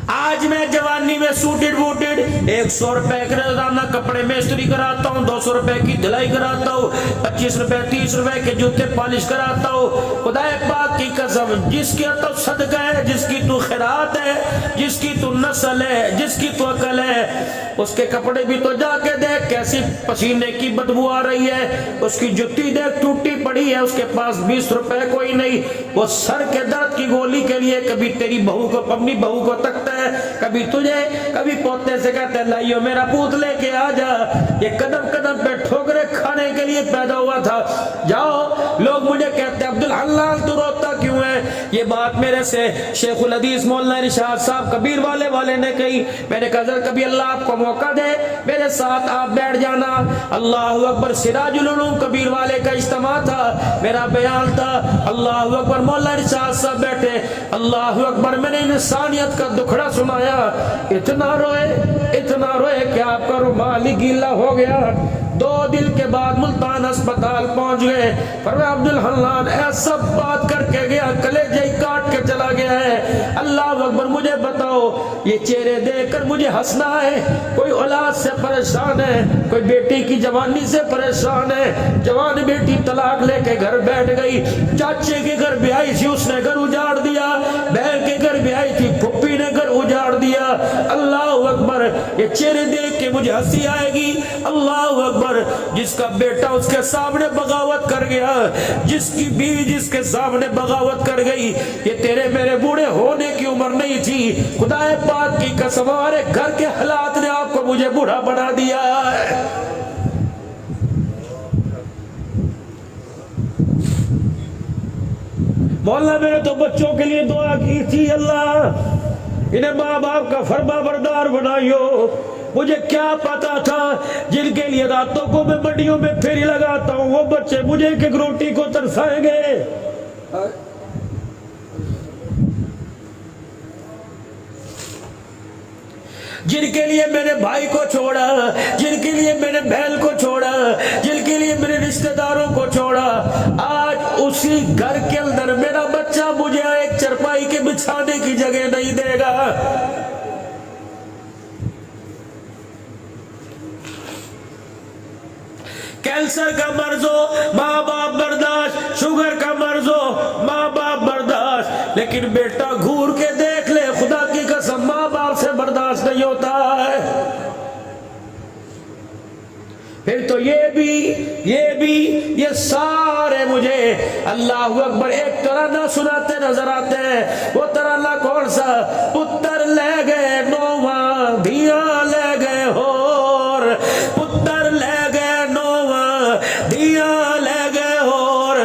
A: आज मैं जवानी में सूटेड बूटेड 100 रुपए के रोजाना कपड़े में इस्त्री कराता हूँ, 200 रुपए की धुलाई कराता हूँ, 25 रुपए 30 रुपए के जूते पॉलिश कराता हूँ। खुदाए पाक की कसम, जिसकी तो सदका है, जिसकी तू खैरात है, जिसकी तू नस्ल है, जिसकी तू अकल है, उसके कपड़े भी तो जाके देख कैसी पसीने की बदबू आ रही है, उसकी जुत्ती देख टूटी पड़ी है, उसके पास 20 रुपए कोई नहीं, वो सर के दर्द की गोली के लिए कभी तेरी बहू को अपनी बहू को तकता है, कभी तुझे कभी पोते से कहते हैं लाइयो मेरा पूत लेके आ जा। ये कदम कदम पे ठोकरे खाने के लिए पैदा हुआ था। जाओ, लोग मुझे कहते हैं अब्दुल हल्लाल तू रोता क्यों है? ये बात मेरे से शेखुल हदीस मौलाना इरशाद साहब कबीर वाले ने कही। मैंने कहा कभी अल्लाह आपको मौका दे मेरे साथ आप बैठ जाना। अल्लाह अकबर, सिराजुल उलूम कबीर वाले का इज्तिमा था, मेरा बयान था। अल्लाह अकबर, मौलाना इरशाद साहब बैठे, अल्लाह अकबर, मैंने इंसानियत का दुखड़ा सुनाया, इतना रोए कि आपका रुमाल ही गीला हो गया। 2 दिन के बाद मुल्तान अस्पताल पहुंच गए। फरमाया अब्दुल हल्लान ऐसा बात करके गया, कलेजे ही काट के चला गया है। अल्लाह अकबर, मुझे बताओ ये चेहरे देखकर मुझे हंसना है? कोई औलाद से परेशान है, कोई बेटी की जवानी से परेशान है, जवान बेटी तलाक लेके घर बैठ गई, चाचे के घर भी आई थी उसने घर उजाड़ दिया, बहन के घर भी आई थी फुप्पी ने घर उजाड़ दिया। अल्लाह अकबर, ये चेहरे देख के मुझे हंसी आएगी। अल्लाह अकबर, जिसका बेटा उसके सामने बगावत कर गया, जिसकी बीवी जिसके सामने बगावत कर गई, ये तेरे मेरे बूढ़े होने की उम्र नहीं थी। खुदाए पाक की कसम, हमारे घर के हालात ने आपको मुझे बूढ़ा बना दिया है। मौला मैंने तो बच्चों के लिए दुआ की थी, अल्लाह इन्हें माँ बाप का फरमा बरदार बनाइयो। मुझे क्या पता था जिनके लिए रातों को मैं मंडियों में फेरी लगाता हूँ वो बच्चे मुझे एक रोटी को तरसाएंगे। जिनके लिए मैंने भाई को छोड़ा, जिनके लिए मैंने बहन को छोड़ा, जिनके लिए मेरे रिश्तेदारों को छोड़ा, आज उसी घर के अंदर मेरा बच्चा मुझे एक चरपाई के बिछाने की जगह नहीं देगा। कैंसर का मर्ज हो माँ बाप बर्दाश्त, शुगर का मर्ज हो माँ बाप बर्दाश्त, लेकिन बेटा घूर के देख ले, खुदा की कसम माँ बाप से बर्दाश्त नहीं होता है। फिर तो ये सारे मुझे अल्लाह अकबर एक तराना सुनाते नजर आते हैं। वो तराना कौन सा? पुत्र ले गए नोवा, धिया ले गए होर, पुत्र ले गए नोवा, धिया ले गए होर,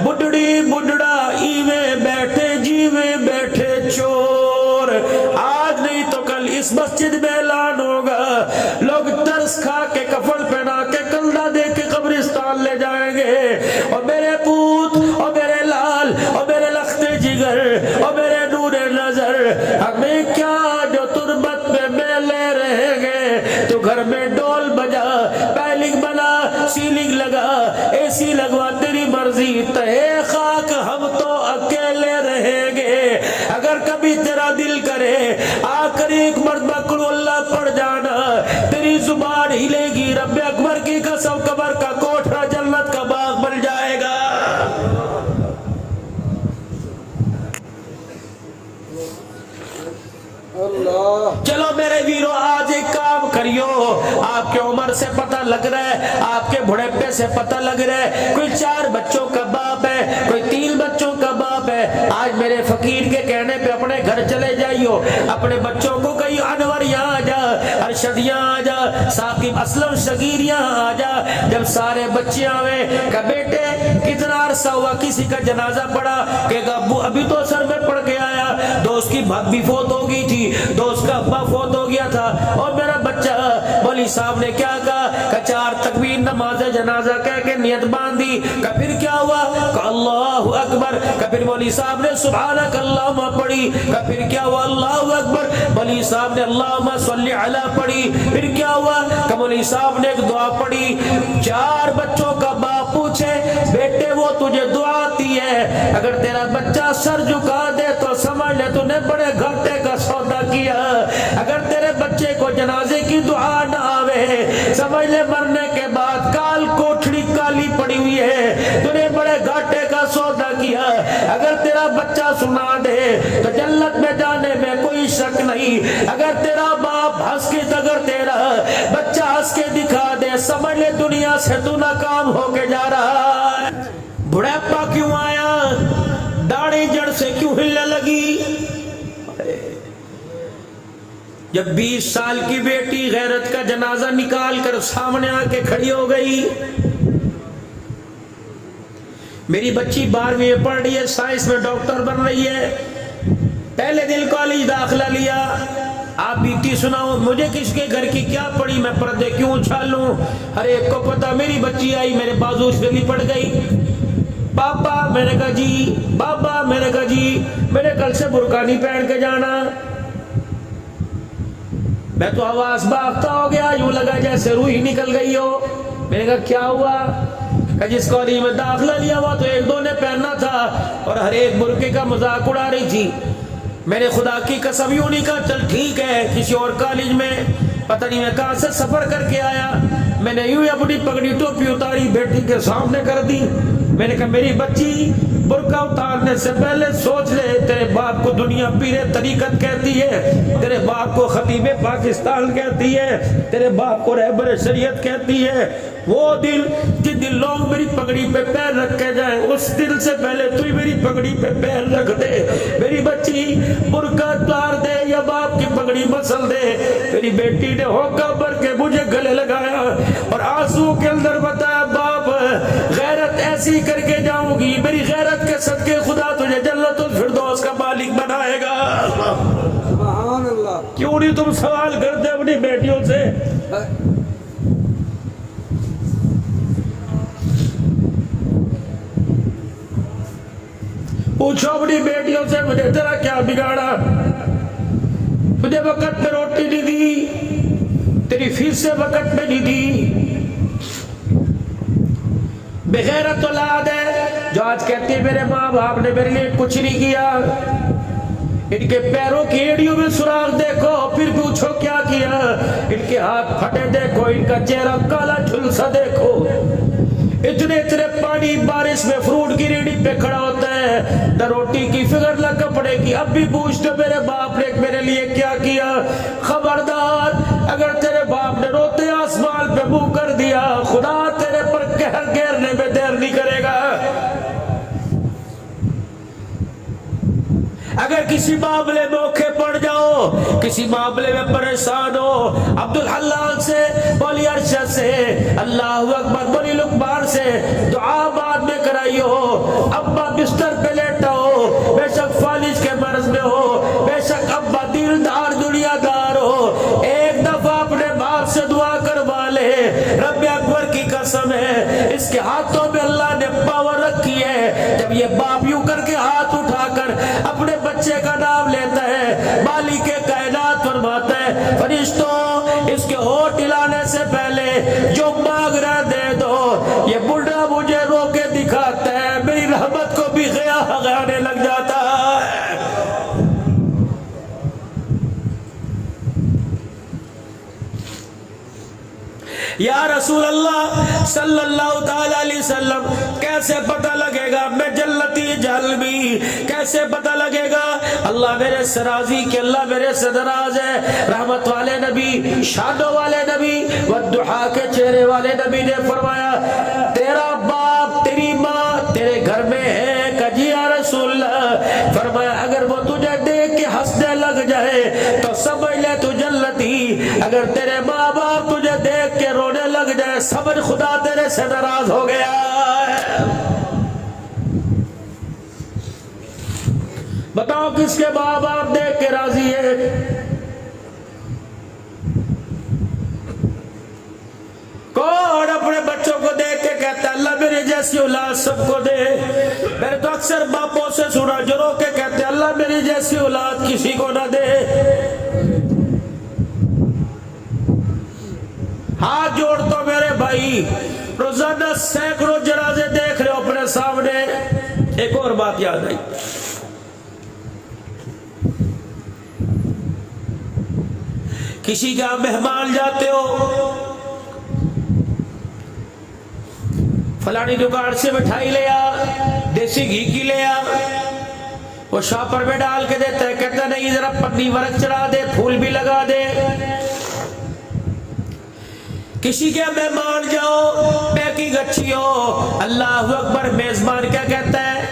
A: बुढ़ड़ी बुढ़ड़ा इवे बैठे जीवे बैठे चोर। आज नहीं तो कल इस मस्जिद में ऐलान होगा, लोग तरस खा के कफन पहना के कंधा दे के कब्रिस्तान ले जाएंगे। और मेरे पूत और मेरे लाल और मेरे लख्ते जिगर और मेरे नूरे नजर, हमें क्या जो तुरबत में मेले रहेंगे। तो घर में डोल बजा, पैलिंग बना, सीलिंग लगा, एसी लगवा, तेरी मर्जी, तहे खाक हम तो अकेले रहेंगे। अगर कभी तेरा दिल करे आकर एक मर्तबा कुल अल्लाह पढ़ जाना, तेरी जुबान हिलेगी, रब्बे अकबर की कसम कबर का कोठरा जन्नत का बाग बन जाएगा। चलो मेरे वीरों, आज एक काम करियो। आपके उम्र से पता लग रहा है, आपके बुढ़ापे से पता लग रहा है, कोई 4 बच्चों का बाप है, कोई 3 बच्चों का बाप है। आज मेरे फकीर के कहने पे अपने घर चले जाइयो, अपने बच्चों को कहीं अनवर यहाँ आ जा, अरशद यहाँ आ जा, साकिब असलम शगीर यहाँ आ जा। जब सारे बच्चे आवे, का बेटे कितना अरसा हुआ किसी का जनाजा पड़ा, कहेगा अब्बू अभी तो सर में पड़ के आया, दोस्त की भाभी फोत हो गई थी, दोस्त का अब्बा फोत हो गया था, और मेरा बच्चा मौलवी साहब ने क्या कहा, 4 तकबीर नमाज जनाजा कह के नियत बांधी। का फिर क्या हुआ, अल्लाहु अकबर। का फिर मौलवी साहब ने सुभानक अल्लाहुम्मा पढ़ी। का फिर क्या हुआ, अल्लाहु अकबर। मौलवी साहब ने अल्लाहुम्मा सल्ली अला पढ़ी। फिर क्या हुआ, का मौलवी साहब ने एक दुआ पढ़ी। 4 बच्चों का बाप पूछे, बेटे वो तुझे दुआ आती है, अगर तेरा बच्चा सर झुका दे तो समझ ले तूने बड़े घाटे का सौदा किया। अगर तेरे बच्चे को जनाजे की दुआ ना आवे, समझ ले मरने के बाद काल कोठड़ी काली पड़ी हुई है, तूने बड़े घाटे का सौदा किया। अगर तेरा बच्चा सुना दे तो जन्नत में जाने में कोई शक नहीं। अगर तेरा बाप हंस के, अगर तेरा बच्चा हंस के दिखा दे, समझ ले दुनिया से तू नाकाम होके जा रहा है। बुढ़ापा क्यों आया, दाढ़ी जड़ से क्यों हिलने लगी? जब 20 साल की बेटी गैरत का जनाजा निकाल कर सामने आके खड़ी हो गई। मेरी बच्ची 12वीं में पढ़ रही है, साइंस में डॉक्टर बन रही है, पहले दिन कॉलेज दाखिला लिया। आप बीती सुनाओ, मुझे किसके घर की क्या पड़ी, मैं पर्दे क्यों उछालूं? हर एक को पता। मेरी बच्ची आई, मेरे बाजू से पड़ गई, पापा। मैंने कहा जी, पापा। मैंने कहा जी, मेरे कल से बुर्का नहीं पहन के जाना। मैं तो आवाज भागता हो गया, यूं लगा जैसे रूह ही निकल गई हो। मैंने कहा क्या हुआ? जिस कॉलेज में दाखिला लिया हुआ तो 1-2 ने पहनना था, और हर एक बुर्के का मजाक उड़ा रही थी। मैंने खुदा की कसम यूं नहीं कहा चल ठीक है, किसी और कॉलेज में पता नहीं मैं कहां से सफर करके आया। मैंने यूं अपनी पगड़ी टोपी उतारी, बेटी के सामने कर दी। मैंने कहा मेरी बच्ची, बुर्का उतारने से पहले सोच ले, तेरे बाप को दुनिया पीरे तरीकत कहती है, तेरे बाप को खतीबे पाकिस्तान कहती है, तेरे बाप को रहबरे शरीयत कहती है। वो दिल जिस दिन लोग मेरी पगड़ी पे पैर रख के जाए, उस दिल से पहले तू ही मेरी पगड़ी पे पैर रख दे। मेरी बच्ची बुर्का उतार दे या बाप की पगड़ी मसल दे। मेरी बेटी ने होका भर के मुझे गले लगाया और आंसू के अंदर बताया, बाप गैरत ऐसी करके जाऊंगी, मेरी गैरत के सदके खुदा तुझे जन्नतुल फिरदौस का मालिक बनाएगा।
B: सुभान अल्लाह।
A: क्यों नहीं तुम सवाल करते अपनी बेटियों से? पूछो अपनी बेटियों से, मुझे तेरा क्या बिगाड़ा? तुझे वक्त पे रोटी नहीं दी, तेरी फीस से वक्त पे नहीं दी। बेगैरत औलाद है जो आज कहती है मेरे माँ बाप ने मेरे लिए कुछ नहीं किया। इनके पैरों की एड़ियों में सुराख देखो, फिर पूछो क्या किया। इनके हाथ फटे देखो, इनका चेहरा काला झुलसा देखो। इतने इतने पानी बारिश में फ्रूट की रेडी पे खड़ा होता है, न रोटी की फिक्र न कपड़े की। अब भी पूछते मेरे बाप ने मेरे लिए क्या किया। खबरदार, अगर तेरे बाप ने रोते आसमान पे काबू कर दिया, खुदा तेरे पर कहर घेरने में देर नहीं करेगा। अगर किसी मामले में औखे पड़ जाओ, किसी मामले में परेशान हो, अब्दुल हल्लाल से, बोली अरशद से, अल्लाहु अकबर, बोली लुकमान से दुआ बाद में कराइयो। अब्बा बिस्तर पे लेटा हो, बेशक फालिज के मर्ज में हो, बेशक अब्बा दिलदार दुनियादार हो, एक दफा अपने बाप से दुआ करवा ले। रब्बे अकबर की कसम है, इसके हाथों में अल्लाह ने पावर रखी है। जब ये बाप यूं करके हाथ उठाकर अपने बच्चे का नाम लेता है, मालिक के कायनात फरमाता है, फरिश्तों इसके होठ हिलाने से पहले जो मांग रहा दे दो। ये बुढ़ा मुझे रोके दिखाता है, मेरी रहमत को भी गयाने लग जाता है। या रसूल अल्लाह सल्लल्लाहु ताला अलैहि वसल्लम, कैसे पता लगेगा मैं जन्नती जहलमी, कैसे पता लगेगा अल्लाह मेरे से राजी कि अल्लाह मेरे से नाराज है। रहमत वाले नबी, शादो वाले नबी, वद्दुहा के चेहरे वाले नबी ने फरमाया, तेरा बाप तेरी माँ तेरे घर में है। कजी या रसूल अल्लाह, फरमाया अगर वो तुझे देख के हंसने लग जाए तो समझ ले तू जन्नती, अगर तेरे माँ बाप तुझे देख के रोने लग जाए समझ खुदा तेरे से नाराज हो गया है। बताओ किसके माँ बाप देख के राजी है? कौन अपने बच्चों को देख के कहता है अल्लाह मेरी जैसी औलाद सबको दे? मैंने तो अक्सर बापों से सुना जो रो के कहते हैं अल्लाह मेरी जैसी औलाद किसी को ना दे। हाथ जोड़ तो मेरे भाई, रोजाना सैकड़ों जनाजे देख रहे हो अपने सामने। एक और बात याद आई, किसी का मेहमान जाते हो, फलानी दुकान से मिठाई ले आ, देसी घी की ले आ, वो शॉपर में डाल के देता है, कहता नहीं जरा पन्नी वर्क चढ़ा दे, फूल भी लगा दे। किसी के मेहमान जाओ, पैकिंग अच्छी हो, अल्लाह अकबर, मेजबान क्या कहता है,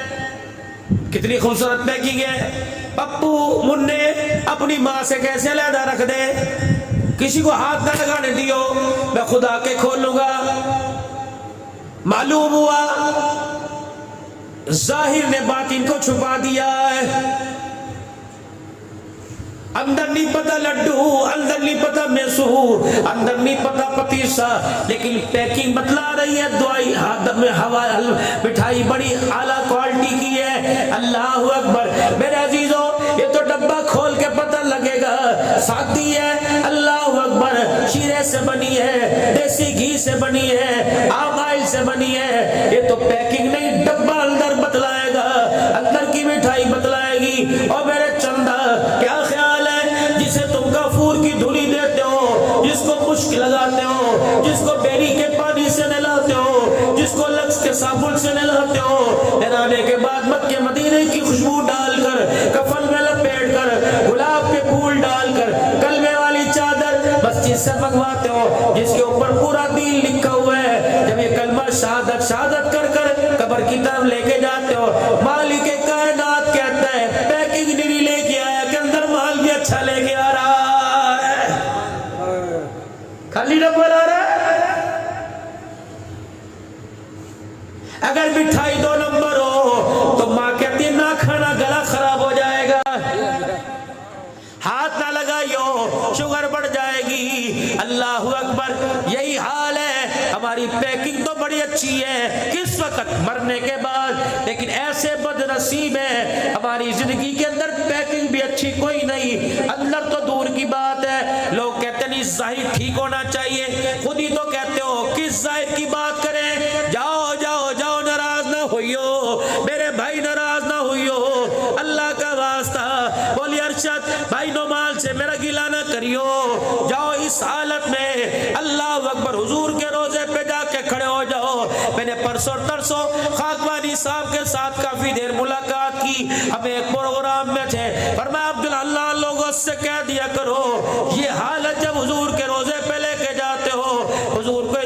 A: कितनी खूबसूरत पैकिंग है, पप्पू मुन्ने अपनी माँ से कैसे अलहदा रख दे, किसी को हाथ ना लगाने दियो, मैं खुदा के खोलूंगा। मालूम हुआ जाहिर ने बातिन को छुपा दिया है। अंदर नहीं पता लड्डू, अंदर नहीं पता मेसू, अंदर नहीं पता पतीसा, लेकिन पैकिंग बतला रही है दवाई हाथ में हवा मिठाई बड़ी आला क्वालिटी की है। अल्लाह अकबर। मेरे अजीजों, ये तो डब्बा खोल के पता लगेगा सादी है। अल्लाह अकबर। शीरे से बनी है, देसी घी से बनी है, आम ऑयल से बनी है। ये तो पैकिंग नहीं, डब्बा अंदर बतलाएगा, अंदर की मिठाई बतलाएगी। और मेरे चंदा, क्या ख्याल है जिसे तुम गफूर की धुली देते हो, जिसको मुश्क लगाते हो, जिसको बेरी के पानी से नहलाते हो, जिसको लक्स के साबुन से नहलाते हो, नहलाने के बाद मक्के मदीने की खुशबू डालकर, कफन में लपेट कर, गुलाब के फूल डालकर, कलमे वाली चादर मस्जिद से मंगवाते हो, जिसके ऊपर पूरा दीन लिखा हुआ है। जब ये कलमा शहादत शहादत कर कर कब्र की तरफ लेके जाते हो, मालिक कायनात कहता है पैकिंग नहीं लेके आया कि अंदर माल भी अच्छा लेके आ रहा है, खाली डब्बा ला रहा है। अगर मिठाई 2 नंबर हो तो माँ कहती है ना खाना, गला खराब हो जाएगा, हाथ ना लगाइयो, शुगर बढ़ जाएगी। अल्लाह अकबर। यही हाल है, हमारी पैकिंग तो बड़ी अच्छी है किस वक्त, मरने के बाद, लेकिन ऐसे बदनसीब है हमारी जिंदगी के अंदर पैकिंग भी अच्छी कोई नहीं, अंदर तो दूर की बात है। लोग कहते नहीं जाहिर ठीक होना चाहिए, खुद ही तो कहते हो किस जाहिर की बात करें। जाओ जाओ जाओ, नाराज ना होइयो मेरे भाई, नाराज ना होइयो, अल्लाह का वास्ता। बोली अरशद भाई नोमाल से मेरा गिला ना करियो। जाओ इस हालत में अल्लाह अकबर हुजूर के रोजे पे जाके खड़े हो जाओ। मैंने परसों तरसों खाकवानी साहब के साथ काफी देर मुलाकात की, हम एक प्रोग्राम में थे, पर मैं अब्दुल अल्लाह लोगों से कह दिया करो ये हालत जब हुजूर के रोजे पे लेके जाते हो, हुजूर को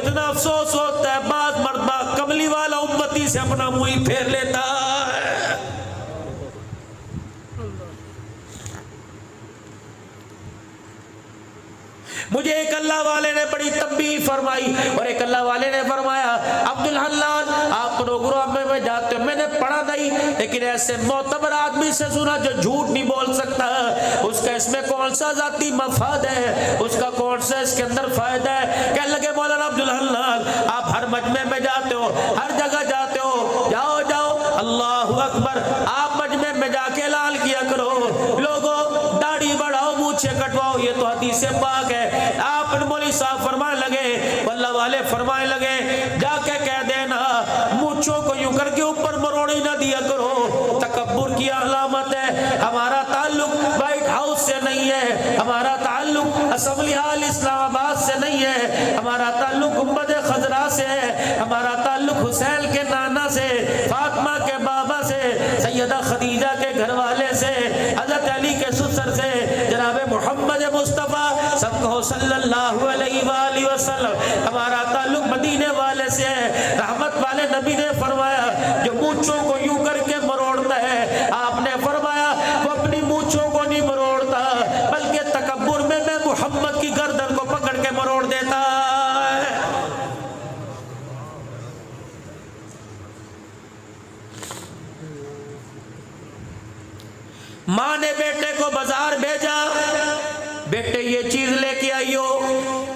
A: गलती से अपना मुंह ही फेर लेता है। मुझे एक अल्लाह वाले ने बड़ी तंबीह फरमाई और एक अल्लाह वाले ने फरमाया, अब्दुल हन्नान आप प्रोग्राम में जाते हो, मैंने पढ़ा नहीं लेकिन ऐसे मोतबर आदमी से सुना जो झूठ नहीं बोल सकता, उसका इसमें कौन सा जाती मफाद है, उसका कौन सा इसके अंदर फायदा है। कहने लगे मौलाना अब्दुल हन्नान आप हर मजमे में जाते हो, हर जगह जाते हो, जाओ जाओ अल्लाह अकबर, आप मजमे में जाके ऐलान किया करो, लोगों दाढ़ी बढ़ाओ मूछें कटवाओ, ये तो हदीस पाक है। आप मौलवी साहब फरमाने लगे, अल्लाह वाले फरमाने लगे जाके कह देना मूछों को यूं करके ऊपर मरोड़ी ना दिया करो, तकब्बुर की अलामत है। हमारा ताल्लुक व्हाइट हाउस से नहीं है, हमारा ताल्लुक असेंबली हाल इस्लामाबाद से नहीं है, हमारा ताल्लुक गुंबद खजरा से है, हमारा ताल्लुक हुसैन के नाना से, फातिमा के बाबा से, सैयदा खदीजा के घर वाले से, हजरत अली के ससुर से, जनाब मोहम्मद मुस्तफ़ा सबको सल्लल्लाहु अलैहि वसल्लम, हमारा ताल्लुक मदीने वाले से है। रहमत वाले नबी ने फरमाया जो मूंछों को यूं करके मरोड़ता है, आपने फरमाया वो अपनी मूंछों को नहीं मरोड़ता बल्कि तकब्बुर में मैं मोहम्मद की गर्दन को पकड़ के मरोड़ देता है। माँ ने बेटे को बाजार भेजा, बेटे ये चीज लेके आइयो,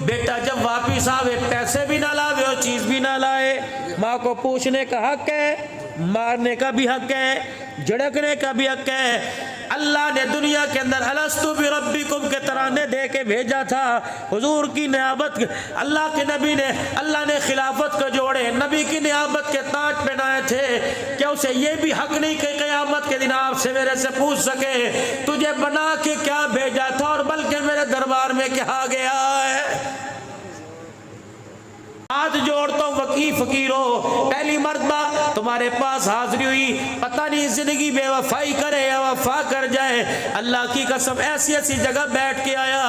A: बेटा जब वापिस आवे पैसे भी ना लावे और चीज भी ना लाए, माँ को पूछने का हक है, मारने का भी हक है, झड़कने का भी हक है। अल्लाह ने दुनिया के अंदर अलस्तु बिरब्बिकुम के तराने दे के भेजा था, हुजूर की नियाबत अल्लाह के नबी ने, अल्लाह ने खिलाफत को जोड़े, नबी की नियाबत के ताज पहनाए थे, क्या उसे ये भी हक नहीं कि क़यामत के दिन आपसे मेरे से पूछ सके तुझे बना के क्या भेजा था और बल्कि मेरे दरबार में क्या गया है। हाथ जोड़ता हूँ वकी फकीरो, पहली मर्तबा तुम्हारे पास हाजिरी हुई, पता नहीं जिंदगी बेवफाई करे या वफा कर जाए, अल्लाह की कसम ऐसी ऐसी जगह बैठ के आया,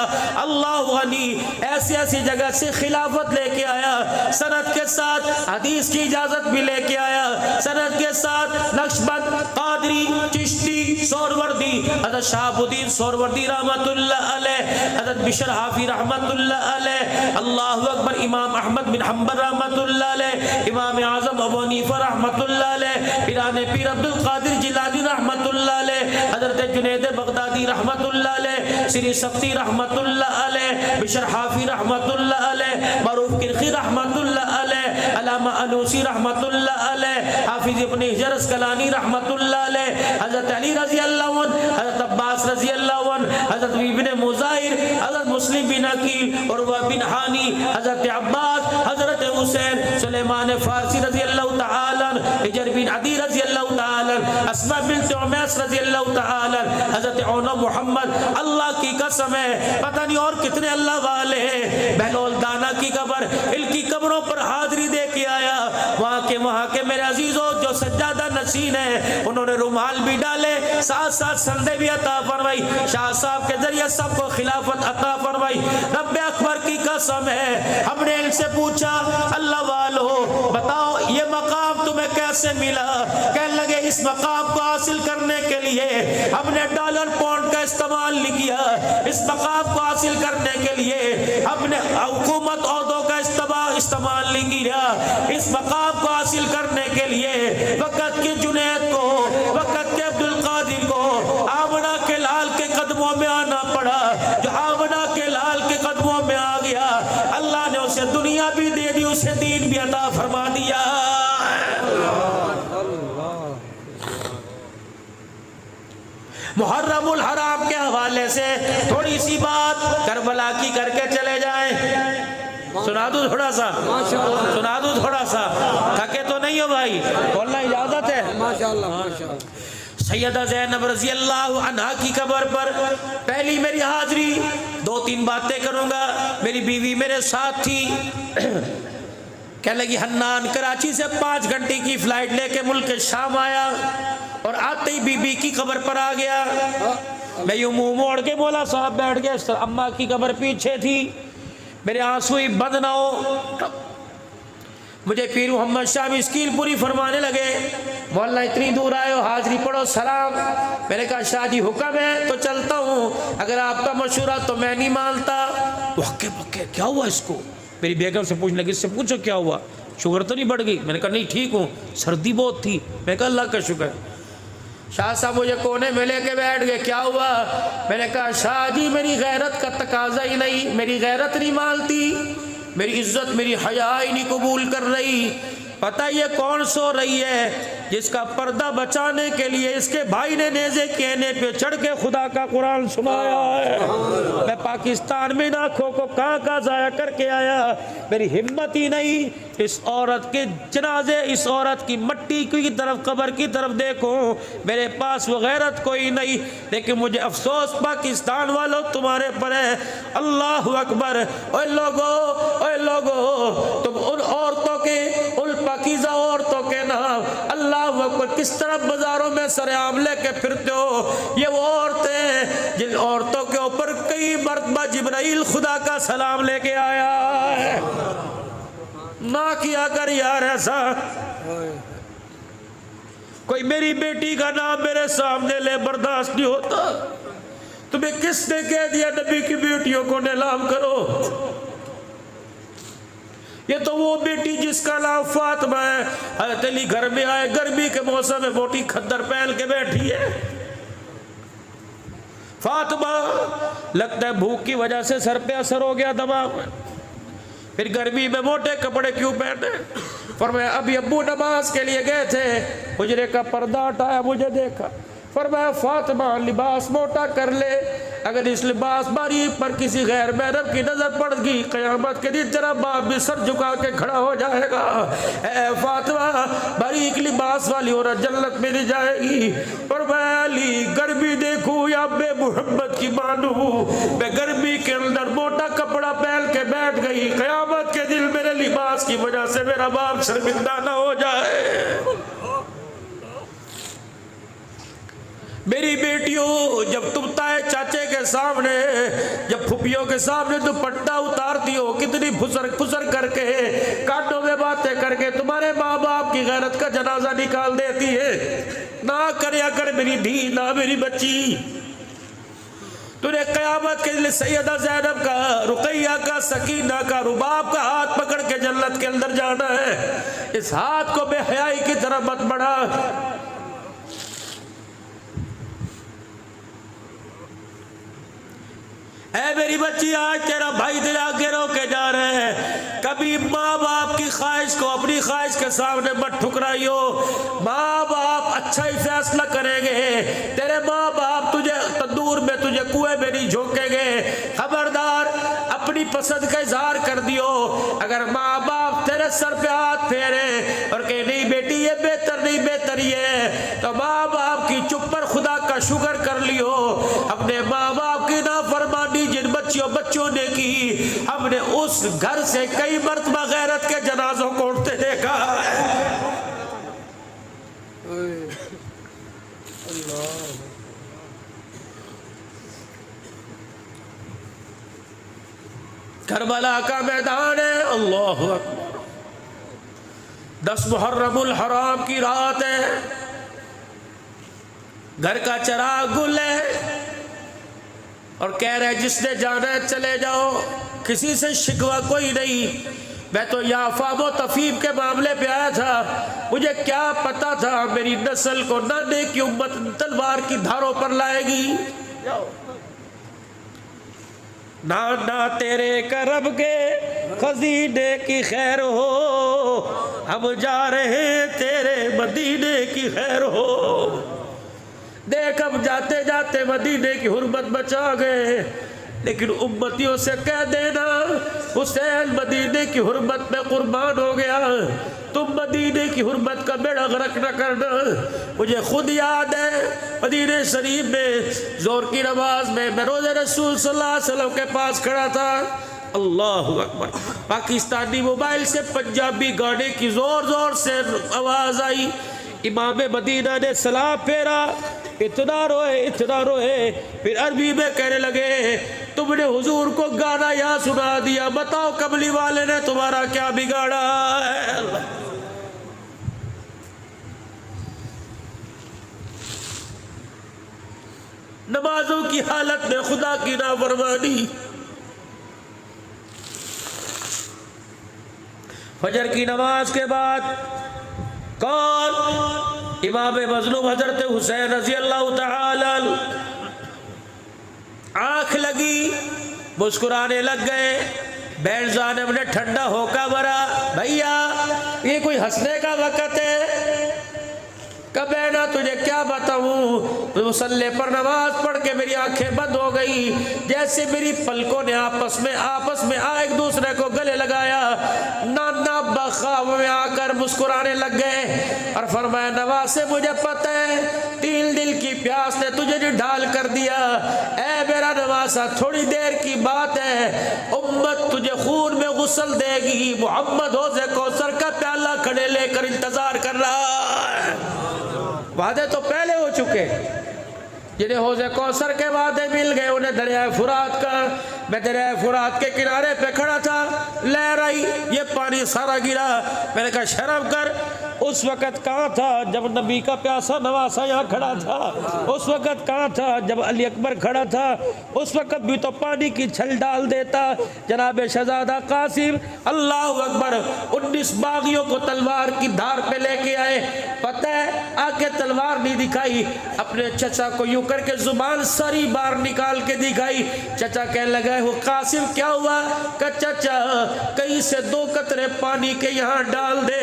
A: अल्लाह गनी ऐसी ऐसी जगह से खिलाफत लेके आया, सनद के साथ हदीस की इजाजत भी लेके आया, सनद के साथ नक्शबंद कादरी चिश्ती सोहरवर्दी, हज़रत शहाबुद्दीन सोहरवर्दी रहमतुल्लाह अलैह, हज़रत बिशर हाफी रहमतुल्लाह अलैह, अल्लाहु अकबर, इमाम अहमद बिन हम्बल रहमतुल्लाह अलैह, इमाम आज़म अबू हनीफा रहमतुल्लाह अलैह, पीराने पीर अब्दुल कादिर जिलानी रहमतुल्लाह अलैह, हज़रत जुनैद बगदादी रहमतुल्लाह अलैह, श्री सख्ती रहमतुल्लाह अलैह, बिशर हाफी रहमतुल्लाह अलैह, मरूफ किरखी रहमतुल्लाह अलैह, अल्लामा अलूसी रहमतुल्लाह अलैह, हाफिज इब्न हिजर अस्कलानी रहमतुल्लाह अलैह, हज़रत अली रज़ी अल्लाहु अन्हु, हज़रत अब्बास रज़ी अल्लाहु अन्हु, हज़रत इब्न मुज़ाहिर, हज़रत मुस्लिम बिन अकील, उर्वा बिन हानी, हज़रत अब्बास, हज़रत हुसैन, सुलेमान फारसी रज़ी अल्लाहु तआला, हिजर बिन अदी रज़ी अल्लाहु तआला, अस्मा बिन्त उमैस रज़ी अल्लाहु तआला, हज़रत औना मोहम्मद, अल्लाह की कसम है पता नहीं और कितने अल्लाह वाले हैं। बहलोल दाना की कब्र, इनकी कब्रों पर हाजिरी दे के आया, वहाँ के मेरे अजीजों जो सज्जादा नशीन है उन्होंने रुमाल भी डाले, साथ साथ संदे भी अता फरमाई, शाह साहब के जरिए सबको खिलाफत अता फरमाई। रब्बे अकबर की कसम है हमने इनसे पूछा अल्लाह वालो बताओ ये मकाम तुम्हें कैसे मिला, कहने लगे इस मकाम को हासिल करने के लिए हमने डॉलर पाउंड का इस्तेमाल नहीं किया, इस मकाम को हासिल करने के लिए हमने हुकूमत औहदों का इस्तेमाल नहीं किया, इस मकाम को हासिल करने के लिए वक़्त के जुनैद को, वक़्त के अब्दुल कादिर को आमना के लाल के कदमों में आना पड़ा, जो आमना के लाल के कदमों में आ गया अल्लाह ने उसे दुनिया भी दे दी, उसे दीन भी अता फरमा दिया। मुहर्रमुल हराम के हवाले से थोड़ी सी बात करबला की करके चले जाएं। सुना दूं थोड़ा सा, सुना दूं थोड़ा सा, थके तो नहीं हो भाई, बोलना इजाजत है।
B: माशाअल्लाह माशाअल्लाह।
A: सैयदा ज़ैनब रज़ी अल्लाह अन्हा की कब्र पर पहली मेरी हाजिरी, दो तीन बातें करूंगा। मेरी बीवी मेरे साथ थी, कहने लगी हन्नान कराची से 5 घंटे की फ्लाइट लेके मुल्क शाम आया और आते ही बीबी की कब्र पर आ गया। मैं यूं मुंह मोड़ के बोला साहब बैठ गया, अम्मा की कब्र पीछे थी, मेरे आंसू ही बंद ना हो। मुझे पीर मोहम्मद शाह मिस्कील पूरी फरमाने लगे, मौलाना इतनी दूर आए हो, हाजिरी पढ़ो, सलाम। मैंने कहा शाह जी हुक्म है तो चलता हूँ, अगर आपका मशूरा तो मैं नहीं मानता। वक्के वक्के क्या हुआ इसको? मेरी बेगम से पूछने लगी, इससे पूछो क्या हुआ, शुगर तो नहीं बढ़ गई? मैंने कहा नहीं ठीक हूँ, सर्दी बहुत थी। मैंने कहा अल्लाह का शुक्र। शाह साहब मुझे कोने में लेके बैठ गए, क्या हुआ? मैंने कहा शाह जी मेरी गैरत का तकाजा ही नहीं, मेरी गैरत नहीं मानती, मेरी इज्जत मेरी हया ही नहीं कबूल कर रही। पता ये कौन सो रही है जिसका पर्दा बचाने के लिए इसके भाई ने नेज़े कहने पे चढ़ के खुदा का कुरान सुनाया है। मैं पाकिस्तान में आँखों को कहाँ जाया करके आया, मेरी हिम्मत ही नहीं इस औरत के जनाजे, इस औरत की मट्टी की तरफ, कब्र की तरफ देखूं। मेरे पास वो गैरत कोई नहीं, लेकिन मुझे अफसोस पाकिस्तान वालों तुम्हारे पर है। अल्लाह अकबर। ओए लोगो तुम उन औरतों के, उन पाकीज़ा औरतों के नाम अल्लाह अकबर किस तरह बाजारों में सरेआम लेके फिरते हो। ये वो औरतें जिन औरतों के ऊपर कई मरतबा जिब्राइल खुदा का सलाम लेके आया है। ना किया कर यार ऐसा। कोई मेरी बेटी का नाम मेरे सामने ले, बर्दाश्त नहीं होता। तुम्हें किसने कह दिया नबी की बेटियों को नीलाम करो? ये तो वो बेटी जिसका नाम फातिमा है। हज़रत अली घर में आए, गर्मी के मौसम में मोटी खद्दर पहन के बैठी है। फातिमा, लगता है भूख की वजह से सर पे असर हो गया दिमाग में, फिर गर्मी में मोटे कपड़े क्यों पहने? फरमाया अभी अब्बू नमाज के लिए गए थे, हुजरे का पर्दा हटाया, मुझे देखा। फरमाया फातिमा लिबास मोटा कर ले, अगर इस लिबास बारी पर किसी गैर महरम की नजर पड़ गई, क़यामत के दिन तेरा बाप भी सर झुका के खड़ा हो जाएगा। ए फातिमा, बारीक लिबास वाली औरत जन्नत में नहीं जाएगी। फरमाया अली, गर्मी देखूं या मैं मोहम्मद की मानूं? मैं गर्मी के अंदर मोटा कपड़ा पहन के बैठ गई, क़यामत के दिन मेरे लिबास की वजह से मेरा बाप शर्मिंदा ना हो जाए। मेरी बेटियों, जब तुम ताए चाचे के सामने, जब फुफियों के सामने दुपट्टा उतारती हो, कितनी फुसर फुसर करके, कांटों में बातें करके तुम्हारे माँ बाप की गैरत का जनाजा निकाल देती है। ना करया कर मेरी धी, ना मेरी बच्ची। तूने क़यामत के लिए सैयदा ज़ैनब का, रुक़ैया का, सकीना का, रुबाब का हाथ पकड़ के जन्नत के अंदर जाना है। इस हाथ को बेहयाई की तरफ मत बढ़ा। ऐ मेरी बच्ची, आज तेरा भाई तेरे आगे रोके जा रहे हैं। कभी माँ बाप की ख्वाहिश को अपनी ख्वाहिश के सामने मत ठुकराइयो। माँ बाप अच्छा ही फैसला करेंगे। तेरे माँ बाप तुझे तंदूर में, तुझे कुएं में नहीं झोंकेंगे। खबरदार, अपनी पसंद का इजहार कर दियो। अगर माँ बाप तेरे सर पे हाथ फेरे और कहे नहीं बेटी ये बेहतर नहीं, बेहतर ये, तो माँ बाप की चुप पर खुदा का शुक्र कर लियो। अपने माँ बाप की नाफरमानी जिन बच्चों ने की, हमने उस घर से कई मरतबा गैरत के जनाजों को उठते देखा है। करबला का मैदान है। अल्लाह अकबर। 10 मुहर्रमुल हराम की रात है। घर का चिराग गुल है और कह रहे जिसने जाना है चले जाओ, किसी से शिकवा कोई नहीं। मैं तो याफा व तफीब के मामले पे आया था, मुझे क्या पता था मेरी नस्ल को नाने की उम्मत तलवार की धारों पर लाएगी। नाना तेरे करब के खजीने की खैर हो, हम जा रहे तेरे मदीने की खैर हो। देख अब जाते जाते मदीने की हुर्मत बचा गए, लेकिन उम्मतियों से कह देना हुसैन मदीने की हुर्मत में कुर्बान हो गया, तुम मदीने की हुर्मत का बेड़ा गर्क न करना। मुझे खुद याद है मदीने शरीफ में जोर की नमाज में मैं रोज़े रसूल सल्लल्लाहु अलैहि वसल्लम के पास खड़ा था। अल्लाहु अकबर। पाकिस्तानी मोबाइल से पंजाबी गाने की जोर जोर से आवाज़ आई। इमाम मदीना ने सलाम फेरा, इतना रोए, फिर अरबी में कहने लगे
B: तुमने हुजूर को गाना यहाँ सुना दिया, बताओ कमली वाले ने तुम्हारा क्या बिगाड़ा है। नमाजों की हालत में खुदा की नाफरमानी, फजर की नमाज के बाद कौन? इमाम मज़लूम हजरत हुसैन रज़ी अल्लाह तआला आंख लगी, मुस्कुराने लग गए। बैठ जाने ने ठंडा होका भरा, भैया ये कोई हंसने का वक़्त है? कब बैठा, तुझे क्या बताऊं, मुसल्ले पर नमाज पढ़ के मेरी आंखें बंद हो गई, जैसे मेरी पलकों ने आपस में एक दूसरे को गले लगाया। नाना अब्बा ख्वाब में आकर मुस्कुराने लग गए और फरमाया, नवाज से मुझे पता है तीन दिल की प्यास ने तुझे निढाल कर दिया। ऐ मेरा नवासा, थोड़ी देर की बात है, उम्मत तुझे खून में गुस्ल देगी। मोहम्मद हौज़े कौसर का प्याला खड़े लेकर इंतजार कर रहा है। वादे तो पहले हो चुके, जिन्हें हौज़े कौसर के वादे मिल गए उन्हें दरिया फुरात का। मैं दरिया फुरात के किनारे पे खड़ा था, लहर आई, ये पानी सारा गिरा। मैंने कहा शर्म कर, उस वक़्त कहाँ था जब नबी का प्यासा नवासा यहाँ खड़ा था? उस वक़्त कहाँ था जब अली अकबर खड़ा था? उस वक़्त भी तो पानी की छल डाल देता। जनाब शहजादा कासिम अल्लाह अकबर 19 बागियों को तलवार की धार पे लेके आए। पता है आके तलवार नहीं दिखाई, अपने चचा को यूं करके जुबान सारी बार निकाल के दिखाई। चचा कहने लगा, वो कासिम क्या हुआ? का चचा कहीं से 2 कतरे पानी के यहाँ डाल दे,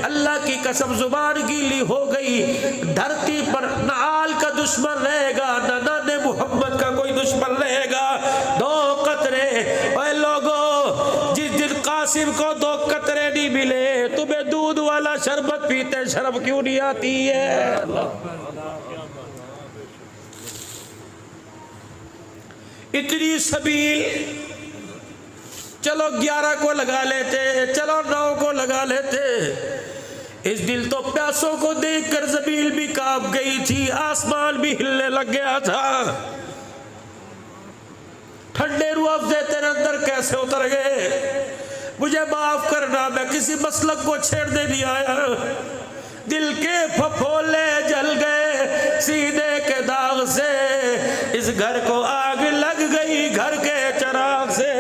B: अल्लाह की कसम जुबान गीली हो गई। धरती पर न आल का दुश्मन रहेगा, न नाने मोहम्मद का कोई दुश्मन रहेगा। 2 कतरे, ओए लोगों, जिस दिन कासिम को 2 कतरे नहीं मिले, तुम्हें दूध वाला शरबत पीते शर्म क्यों नहीं आती है? इतनी सबील, चलो 11 को लगा लेते, चलो 9 को लगा लेते। इस दिल तो प्यासों को देखकर ज़मीन भी कांप गई थी, आसमान भी हिलने लग गया था। ठंडे रूह अफ़ज़े तेरे अंदर कैसे उतर गए? मुझे माफ करना, मैं किसी मसलक को छेड़ने नहीं आया। दिल के फफोले जल गए सीने के दाग से, इस घर को आग लग गई घर के चिराग से।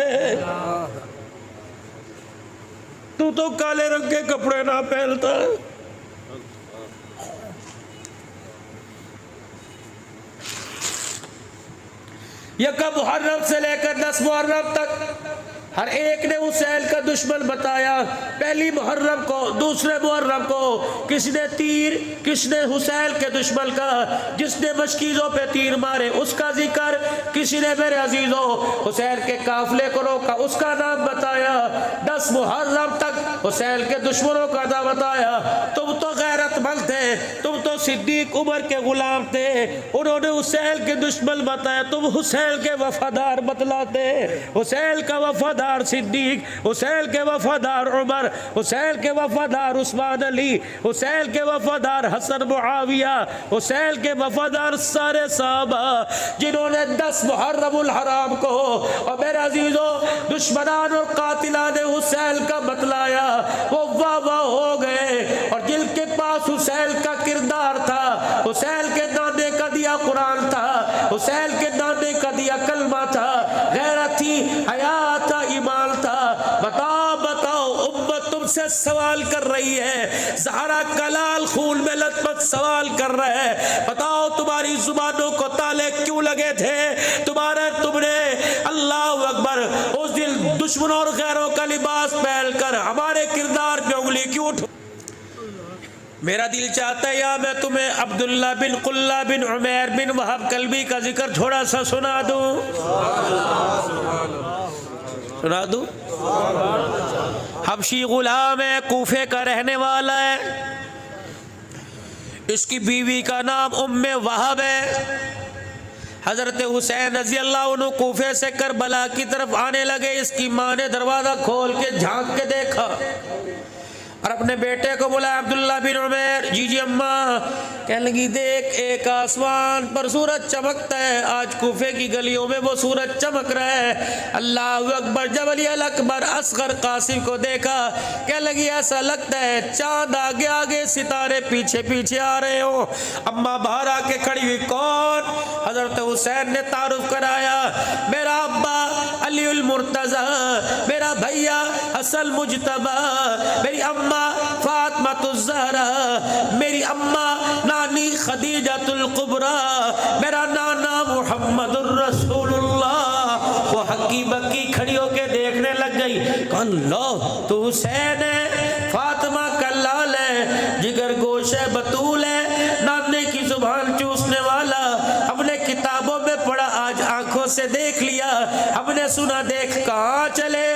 B: तू तो काले रंग के कपड़े ना पहनता, यकम मुहर्रम से लेकर 10 मुहर्रम तक हर एक ने हुसैन का दुश्मन बताया। पहली मुहर्रम को, दूसरे मुहर्रम को किसने तीर, किसने हुसैन के दुश्मन का, जिसने मशकीज़ों पे तीर मारे उसका जिक्र, किसी ने मेरे अजीजों हुसैन के काफिले को रोका उसका नाम बताया। 10 मुहर्रम तक हुसैन के दुश्मनों का नाम बताया। तुम तो गैरतमंद थे, तुम तो सिद्दीक उमर के गुलाम थे, उन्होंने हुसैन के दुश्मन बताया, तुम हुसैन के वफादार बतलाते। हुसैन का वफादार सिद्दीक, हुसैन के वफादार उमर, हुसैन के वफादार उस्मान अली, हुसैन के वफादार हसन मुआविया, हुसैन के वफादार सारे साहबा, जिन्होंने 10 मुहर्रमुल हराम को और मेरे अजीजों दुश्मनान और कातिलान हुसैन का बतलाया, वो वाह वाह हो गए। और जिनके पास हुसैन का किरदार था, हुसैन के नाने का दिया कुरान था, हुसैन के नाने का दिया कलमा था, गैरत थी, हयात था, ईमान था। बताओ बताओ, उम्मत तुमसे सवाल कर रही है, ज़हरा कलाल खून में लथपथ सवाल कर रहे हैं। बताओ तुम्हारी जुबानों को ताले क्यों लगे थे? तुमने अल्लाह अकबर उस दिन दुश्मनों और गैरों का लिबास पहनकर हमारे किरदार पे उंगली क्यों उठ? मेरा दिल चाहता है या मैं तुम्हें अब्दुल्ला बिन कुल्ला बिन उमैर बिन वहब कल्बी का जिक्र थोड़ा सा सुना दूं। सुना दूं? हबशी गुलाम है, कूफे का रहने वाला है, इसकी बीवी का नाम उम्मे वहब है। हजरत हुसैन रज़ी अल्लाह अन्हु कूफे से करबला की तरफ आने लगे। इसकी माँ ने दरवाज़ा खोल के झांक के देखा, और अपने बेटे को बोला अब्दुल्ला बिन उमैर, जी जी अम्मा। कहने लगी देख एक आसमान पर सूरज चमकता है, आज कूफे की गलियों में वो सूरज चमक रहा है। अल्लाह अकबर। जब अली अल अकबर असगर कासिम को देखा, कहने लगी ऐसा लगता है चांद आगे आगे सितारे पीछे पीछे आ रहे हो। अम्मा बाहर आके खड़ी हुई, कौन? हजरत हुसैन ने तारुफ कराया, मेरा अब्बा अली उल मुर्तजा, मेरा भैया हसन मुजतबा, मेरी अम्मा फातिमातुज़ ज़हरा, मेरी अम्मा नानी खदीजतुल कुबरा, मेरा नाना मुहम्मदुर रसूलुल्लाह। वो हक्की बक्की खड़ी होके देखने लग गई, कौन? लो तो हुसैन है, फातिमा का लाल है, जिगर गोश है, बतूल है, नाने की जुबान चूसने वाला। हमने किताबों में पढ़ा, आज आंखों से देख लिया, हमने सुना, देख कहाँ चले।